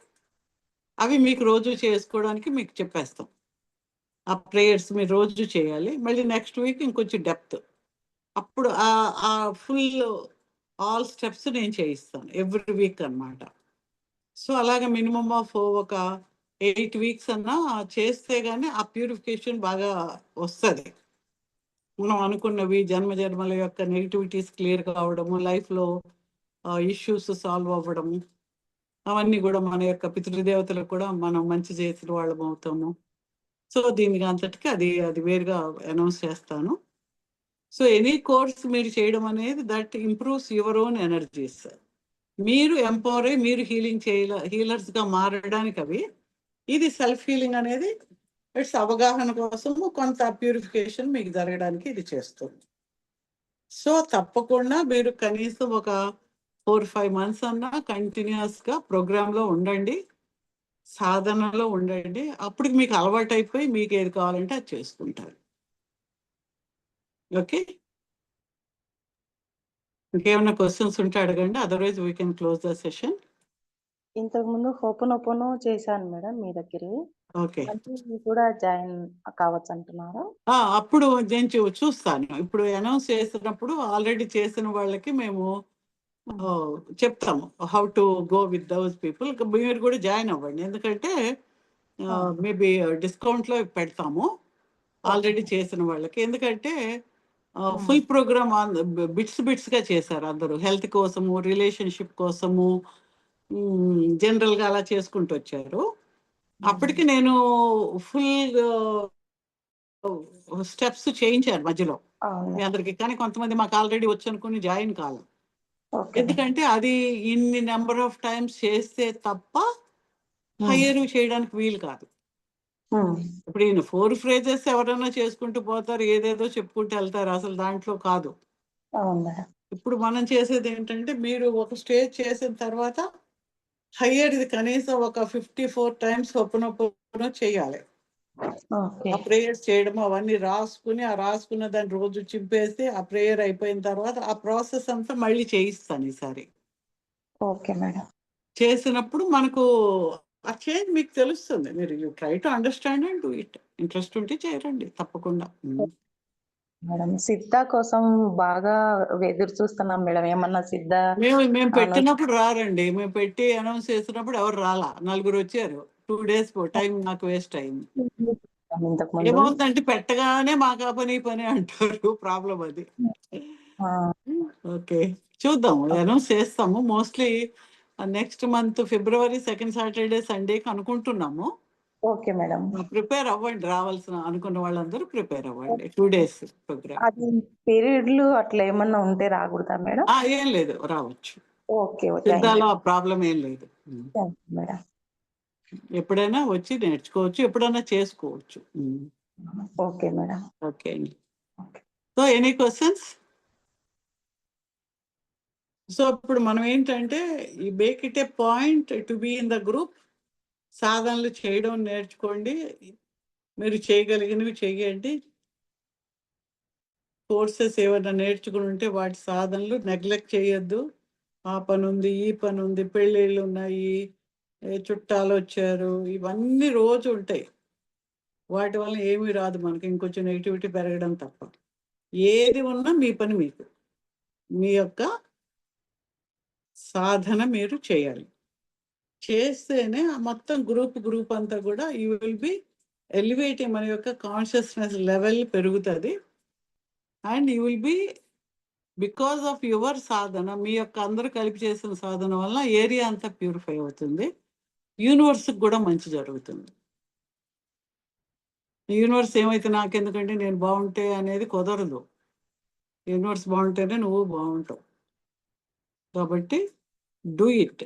అవి మీకు రోజు చేసుకోవడానికి మీకు చెప్పేస్తాం. ఆ ప్రేయర్స్ మీరు రోజు చేయాలి. మళ్ళీ నెక్స్ట్ వీక్ ఇంకొంచెం డెప్త్, అప్పుడు ఆ ఫుల్ ఆల్ స్టెప్స్ నేను చేయిస్తాను ఎవ్రీ వీక్ అన్నమాట. సో అలాగే మినిమం ఆఫ్ ఒక 8 weeks అన్నా చేస్తే కానీ ఆ ప్యూరిఫికేషన్ బాగా వస్తుంది. మనం అనుకున్నవి జన్మల యొక్క నెగిటివిటీస్ క్లియర్ కావడము, లైఫ్లో ఇష్యూస్ సాల్వ్ అవ్వడము, అవన్నీ కూడా మన యొక్క పితృదేవతలకు కూడా మనం మంచి చేసిన వాళ్ళం అవుతాము. సో దీనికి అంతటికి అది వేరుగా అనౌన్స్ చేస్తాను. సో ఎనీ కోర్స్ మీరు చేయడం అనేది that improves your own energies. మీరు ఎంపవర్ అయ్యి మీరు హీలర్స్గా మారడానికి అవి. ఇది సెల్ఫ్ హీలింగ్ అనేది ఇట్స్ అవగాహన కోసము కొంత ప్యూరిఫికేషన్ మీకు జరగడానికి ఇది చేస్తుంది. సో తప్పకుండా మీరు కనీసం ఒక 4-5 months అన్నా కంటిన్యూస్గా ప్రోగ్రాంలో ఉండండి, సాధనలో ఉండండి. అప్పుడు మీకు అలవాటు అయిపోయి మీకు ఏది కావాలంటే అది చేసుకుంటారు. ఓకే, ఇంకేమైనా క్వశ్చన్స్ ఉంటే అడగండి, otherwise we can close the session. ఇంతకు ముందు హోపనోపోనో చేశాను మేడం మీ దగ్గర. ఓకే, మళ్ళీ కూడా జాయిన్ కావచ్చు అంటున్నారా? అప్పుడు నేను చూస్తాను. ఇప్పుడు అనౌన్స్ చేసినప్పుడు ఆల్రెడీ చేసిన వాళ్ళకి మేము చెప్తాము how to go with those people. మీరు కూడా జాయిన్ అవ్వండి, ఎందుకంటే మేబీ డిస్కౌంట్లో పెడతాము ఆల్రెడీ చేసిన వాళ్ళకి. ఎందుకంటే ఫుల్ ప్రోగ్రామ్ బిట్స్గా చేశారు అందరూ. హెల్త్ కోసము, రిలేషన్షిప్ కోసము, జనరల్గా అలా చేసుకుంటూ వచ్చారు. అప్పటికి నేను ఫుల్ స్టెప్స్ చేయించాను మధ్యలో మీ అందరికి. కానీ కొంతమంది మాకు ఆల్రెడీ వచ్చి అనుకుని జాయిన్ కాలేదు. ఎందుకంటే అది ఇన్ని నెంబర్ ఆఫ్ టైమ్స్ చేస్తే తప్ప హయ్యర్ చేయడానికి వీలు కాదు. ఇప్పుడు ఈయన 4 phrases ఎవరైనా చేసుకుంటూ పోతారు, ఏదేదో చెప్పుకుంటూ వెళ్తారు, అసలు దాంట్లో కాదు. ఇప్పుడు మనం చేసేది ఏంటంటే మీరు ఒక స్టేజ్ చేసిన తర్వాత హయ్యర్ ఇది కనీసం ఒక 54 times ఒప్పునొప్పునో చేయాలి. ఆ ప్రేయర్స్ చేయడం అవన్నీ రాసుకుని, ఆ రాసుకున్న దాన్ని రోజు చింపేసి ఆ ప్రేయర్ అయిపోయిన తర్వాత ఆ ప్రాసెస్ అంతా మళ్ళీ చేయిస్తాను ఈసారి. Okay madam. చేసినప్పుడు మనకు ఆ చేంజ్ మీకు తెలుస్తుంది. మీరు you try to understand and do it. Interest ఉంటే చేరండి తప్పకుండా. మేడం సిద్ధ కోసం బాగా ఎదురు చూస్తున్నాం మేడం. ఏమన్నా సిద్ధ మేము పెట్టినప్పుడు రారండి. మేము పెట్టి అనౌన్స్ చేసినప్పుడు ఎవరు రాలా. 4 వచ్చారు. 2 days టైం నాకు వేస్ట్ అయింది. ఏమవుతుందంటే పెట్టగానే మాకు ఆ పని అంటారు. ప్రాబ్లం అది. ఓకే, చూద్దాం, అనౌన్స్ చేస్తాము. Mostly next month February 2nd Saturday Sundayకి అనుకుంటున్నాము. Okay madam. ప్రిపేర్ అవ్వండి, రావాల్సిన అనుకున్న వాళ్ళందరూ ప్రిపేర్ అవ్వండి. 2 days ప్రోగ్రామ్. అది పీరియడ్లు అట్లా ఏమన్నా ఉంటే రాకూడదా మేడం? ఏం లేదు, రావచ్చు. ఓకే, సిద్ధాలో ఆ ప్రాబ్లం ఏం లేదు మేడం. ఎప్పుడైనా వచ్చి నేర్చుకోవచ్చు, ఎప్పుడైనా చేసుకోవచ్చు. Okay madam. ఓకే అండి. So any questions? సో ఇప్పుడు మనం ఏంటంటే ఈ make it a point to be in the group. సాధనలు చేయడం నేర్చుకోండి, మీరు చేయగలిగినవి చెయ్యండి. కోర్సెస్ ఏమైనా నేర్చుకుని ఉంటే వాటి సాధనలు నెగ్లెక్ట్ చేయొద్దు. ఆ పని ఉంది, ఈ పని ఉంది, పెళ్ళిళ్ళు ఉన్నాయి, చుట్టాలు వచ్చారు, ఇవన్నీ రోజు ఉంటాయి. వాటి వల్ల ఏమీ రాదు మనకి, ఇంకొంచెం నెగిటివిటీ పెరగడం తప్ప. ఏది ఉన్నా మీ పని మీకు, మీ యొక్క సాధన మీరు చేయాలి. చేస్తేనే ఆ మొత్తం గ్రూప్ అంతా కూడా యూ విల్ బి ఎలివేటింగ్, మన యొక్క కాన్షియస్నెస్ లెవెల్ పెరుగుతుంది. And you will be because of your sadhana, మీ యొక్క అందరూ కలిపి చేసిన సాధన వల్ల ఏరియా అంతా ప్యూరిఫై అవుతుంది. యూనివర్స్కి కూడా మంచి జరుగుతుంది. యూనివర్స్ ఏమైతే నాకెందుకంటే నేను బాగుంటే అనేది కుదరదు. యూనివర్స్ బాగుంటేనే నువ్వు బాగుంటావు. కాబట్టి డూ ఇట్.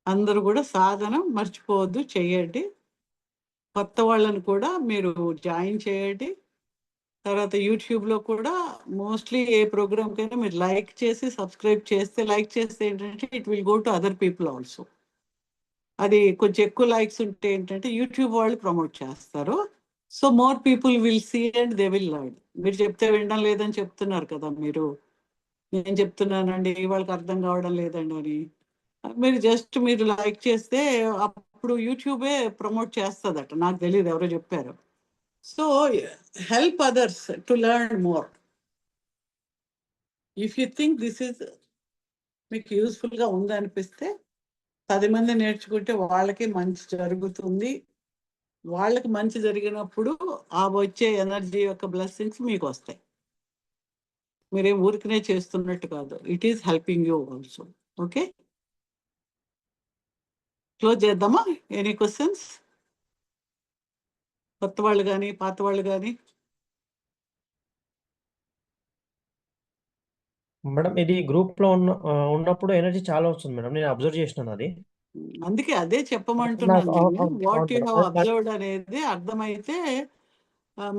అందరూ కూడా సాధన మర్చిపోవద్దు, చేయండి. కొత్త వాళ్ళని కూడా మీరు జాయిన్ చేయండి. తర్వాత యూట్యూబ్లో కూడా మోస్ట్లీ ఏ ప్రోగ్రామ్కైనా మీరు లైక్ చేసి సబ్స్క్రైబ్ చేస్తే, లైక్ చేస్తే ఏంటంటే it will go to other people also. అది కొంచెం ఎక్కువ లైక్స్ ఉంటే ఏంటంటే యూట్యూబ్ వాళ్ళు ప్రమోట్ చేస్తారు. So more people will see and they will learn. మీరు చెప్తే వినడం లేదని చెప్తున్నారు కదా మీరు. నేను చెప్తున్నానండి వాళ్ళకి అర్థం కావడం లేదండి అని. మీరు లైక్ చేస్తే అప్పుడు యూట్యూబే ప్రమోట్ చేస్తుందట. నాకు తెలియదు, ఎవరో చెప్పారు. So help others to learn more. If you think this is మీకు యూస్ఫుల్గా ఉందనిపిస్తే 10 మంది నేర్చుకుంటే వాళ్ళకి మంచి జరుగుతుంది. వాళ్ళకి మంచి జరిగినప్పుడు ఆ వచ్చే ఎనర్జీ యొక్క బ్లెస్సింగ్స్ మీకు వస్తాయి. మీరేం ఊరికనే చేస్తున్నట్టు కాదు. It is helping you also. Okay, close చేద్దామా? Any questions? కొత్త వాళ్ళు కానీ పాత వాళ్ళు కానీ? మేడం ఇది గ్రూప్ లో ఉన్నప్పుడు ఎనర్జీ చాలా వస్తుంది మేడం, నేను అబ్జర్వ్ చేసినాను అది. అందుకే అదే చెప్పమంటున్నాను. What you have madam observed అనేది అర్థమైతే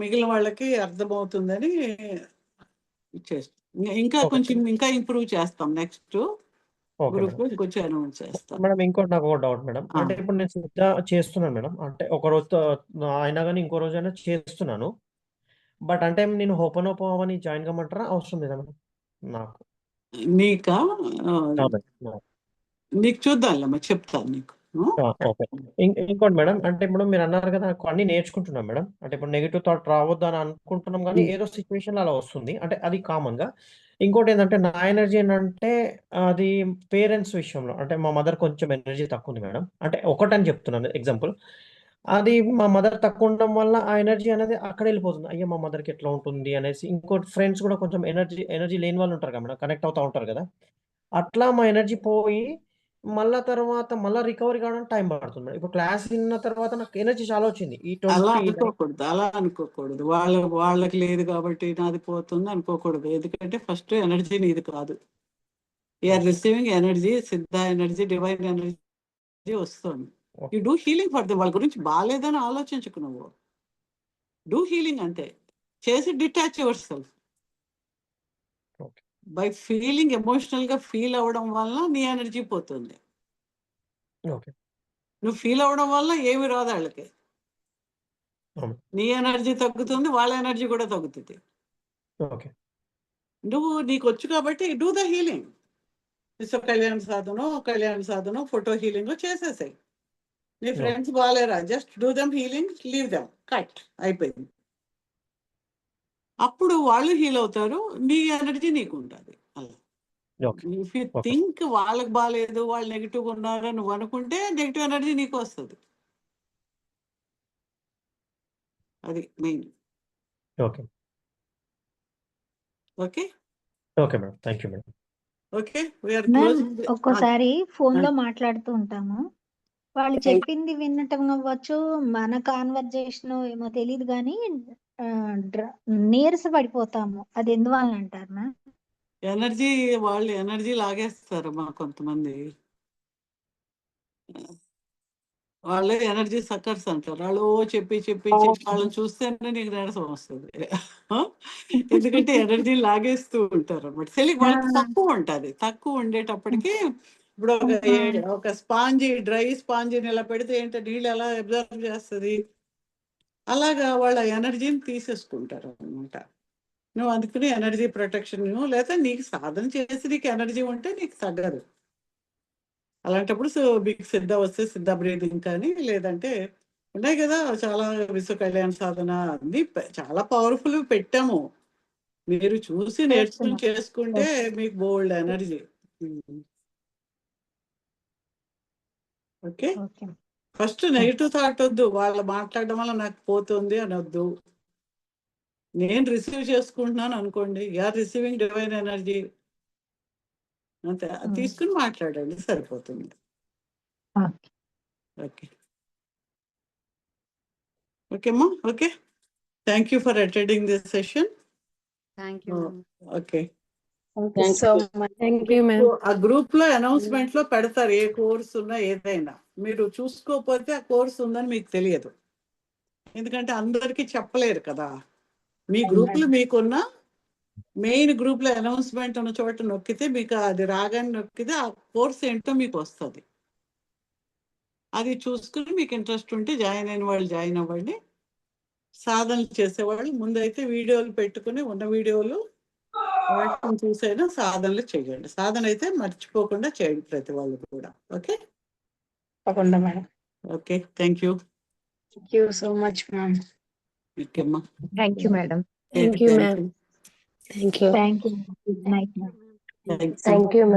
మిగిలిన వాళ్ళకి అర్థమవుతుందని చేస్తాం. ఇంకా ఓకే కొంచెం ఇంకా ఇంప్రూవ్ చేస్తాం. Next okay group madam. ఇంకొంచెం అనౌన్స్ చేస్తాం. మేడం ఇంకోటి నాకు ఒక డౌట్ మేడం. ఆ. అంటే ఇప్పుడు నేను సిద్ధ చేస్తున్నాను మేడం, అంటే ఒక రోజు అయినా కానీ ఇంకో రోజు అయినా చేస్తున్నాను. బట్ అంటే నేను హోపనోపో అని జాయిన్ కమ్మంటారా, అవసరం లేదా మేడం నాకు? నీకా మేడం. నీకు చూద్దాంలేమ్మా, చెప్తాను నీకు. ఓకే. ఇంకోటి మేడం, అంటే ఇప్పుడు మీరు అన్నారు కదా అన్ని నేర్చుకుంటున్నాం మేడం. అంటే ఇప్పుడు నెగిటివ్ థాట్ రావద్దు అని అనుకుంటున్నాం కానీ ఏదో సిచ్యువేషన్ అలా వస్తుంది. అంటే అది కామన్ గా. ఇంకోటి ఏంటంటే నా ఎనర్జీ ఏంటంటే అది పేరెంట్స్ విషయంలో, అంటే మా మదర్ కొంచెం ఎనర్జీ తక్కువ ఉంది మేడం. అంటే ఒకటని చెప్తున్నాను ఎగ్జాంపుల్. అది మా మదర్ తక్కువ ఉండడం వల్ల ఆ ఎనర్జీ అనేది అక్కడ వెళ్ళిపోతుంది. అయ్యో మా మదర్కి ఎట్లా ఉంటుంది అనేసి. ఇంకోటి ఫ్రెండ్స్ కూడా కొంచెం ఎనర్జీ లేని వాళ్ళు ఉంటారు కదా మేడం, కనెక్ట్ అవుతూ ఉంటారు కదా. అట్లా మా ఎనర్జీ పోయి మళ్ళా రికవరీ కావడానికి టైం పడుతుంది మేడం. ఇప్పుడు క్లాస్ విన్న తర్వాత నాకు ఎనర్జీ చాలా వచ్చింది. ఈ అలా 20 అనుకోకూడదు. వాళ్ళకి లేదు కాబట్టి నాది పోతుంది అనుకోకూడదు. ఎందుకంటే ఫస్ట్ ఎనర్జీ నీది కాదు. యూఆర్ రిసీవింగ్ ఎనర్జీ, సిద్ధ ఎనర్జీ, డివైన్ ఎనర్జీ వస్తుంది. You do healing for the. వాళ్ళ గురించి బాగాలేదని ఆలోచించుకు. నువ్వు డూ హీలింగ్ అంతే. చేసి detach your self. Okay by feeling, emotional గా ఫీల్ అవ్వడం వల్ల నీ ఎనర్జీ పోతుంది. ఓకే నువ్వు ఫీల్ అవ్వడం వల్ల ఏమి రాదు వాళ్ళకి. అవును. నీ ఎనర్జీ తగ్గుతుంది, వాళ్ళ ఎనర్జీ కూడా తగ్గుతుంది. ఓకే నువ్వు నీకు వచ్చు కాబట్టి డూ ద హీలింగ్. కళ్యాణ సాధనం, ఫోటో హీలింగ్ చేసేసాయి. నీ ఫ్రెండ్స్ బాగాలేరా, just do them healing, leave them, cut, అయిపోయింది. అప్పుడు వాళ్ళు హీల్ అవుతారు, నీ ఎనర్జీ నీకు ఉంటుంది. అలా okay if you okay think వాళ్ళకి బాగాలేదు, వాళ్ళు నెగిటివ్గా ఉన్నారని నువ్వు అనుకుంటే నెగిటివ్ ఎనర్జీ నీకు వస్తుంది. అది main. Okay okay okay madam, thank you madam. Okay, we are ma'am closing. ఒక్కోసారి ఫోన్ లో మాట్లాడుతూ ఉంటాము, వాళ్ళు చెప్పింది వినటం అవ్వచ్చు, మన కాన్వర్జేషన్ ఏమో తెలియదు కానీ నీరస పడిపోతాము. అది ఎందువల్ల అంటారు మ్యామ్? ఎనర్జీ, వాళ్ళు ఎనర్జీ లాగేస్తారు మా కొంతమంది. వాళ్ళే ఎనర్జీ సక్కర్స్ అంటారు. వాళ్ళు చెప్పి వాళ్ళని చూస్తేనే నీకు నీరసం వస్తుంది. ఎందుకంటే ఎనర్జీ లాగేస్తూ ఉంటారు అన్నమాట. వాళ్ళకి తక్కువ ఉండేటప్పటికి ఇప్పుడు ఒక స్పాంజీ, డ్రై స్పాంజీని ఇలా పెడితే ఏంటో నీళ్ళు ఎలా అబ్జర్వ్ చేస్తుంది, అలాగా వాళ్ళ ఎనర్జీని తీసేసుకుంటారు అనమాట. నువ్వు అందుకని ఎనర్జీ ప్రొటెక్షన్, లేదా నీకు సాధన చేసి నీకు ఎనర్జీ ఉంటే నీకు తగ్గదు. అలాంటప్పుడు మీకు సిద్ధ వస్తే సిద్ధ బ్రీదింగ్ కానీ, లేదంటే ఉన్నాయి కదా చాలా విశ్వ కళ్యాణ సాధన, అన్ని చాలా పవర్ఫుల్ పెట్టాము. మీరు చూసి నేర్చుకుని చేసుకుంటే మీకు బోల్డ్ energy. Okay, okay. First negative thought వద్దు, వాళ్ళు మాట్లాడడం వల్ల నాకు పోతుంది అని వద్దు. నేను రిసీవ్ చేసుకుంటున్నాను అనుకోండి, యూఆర్ రిసీవింగ్ డివైన్ ఎనర్జీ అంతే, అది తీసుకుని మాట్లాడండి, సరిపోతుంది. ఓకే. ఓకే, ఓకేమ్మా. Okay, thank you for attending this session. Thank you. Okay, thank you ma'am. ఆ గ్రూప్ లో అనౌన్స్మెంట్ లో పెడతారు ఏ కోర్స్ ఉన్నా ఏదైనా. మీరు చూసుకోకపోతే ఆ కోర్స్ ఉందని మీకు తెలియదు, ఎందుకంటే అందరికీ చెప్పలేరు కదా. మీ గ్రూప్ లో మీకున్న మెయిన్ గ్రూప్ లో అనౌన్స్మెంట్ ఉన్న చోట నొక్కితే మీకు అది రాగానే నొక్కితే ఆ కోర్స్ ఏంటో మీకు వస్తుంది. అది చూసుకుని మీకు ఇంట్రెస్ట్ ఉంటే జాయిన్ అయిన వాళ్ళు జాయిన్ అవ్వండి. సాధనలు చేసేవాళ్ళు ముందైతే వీడియోలు పెట్టుకుని ఉన్న వీడియోలు వాటిని చూసైనా సాధనలు చేయండి. సాధన అయితే మర్చిపోకుండా చేయండి ప్రతి వాళ్ళు కూడా. ఓకే, తప్పకుండా madam. Okay, thank you. Thank you so much ma'am. ఓకేమ్మా, thank you madam. Thank you ma'am. Thank you. Thank you. Good night. Thank you. Thank you ma'am.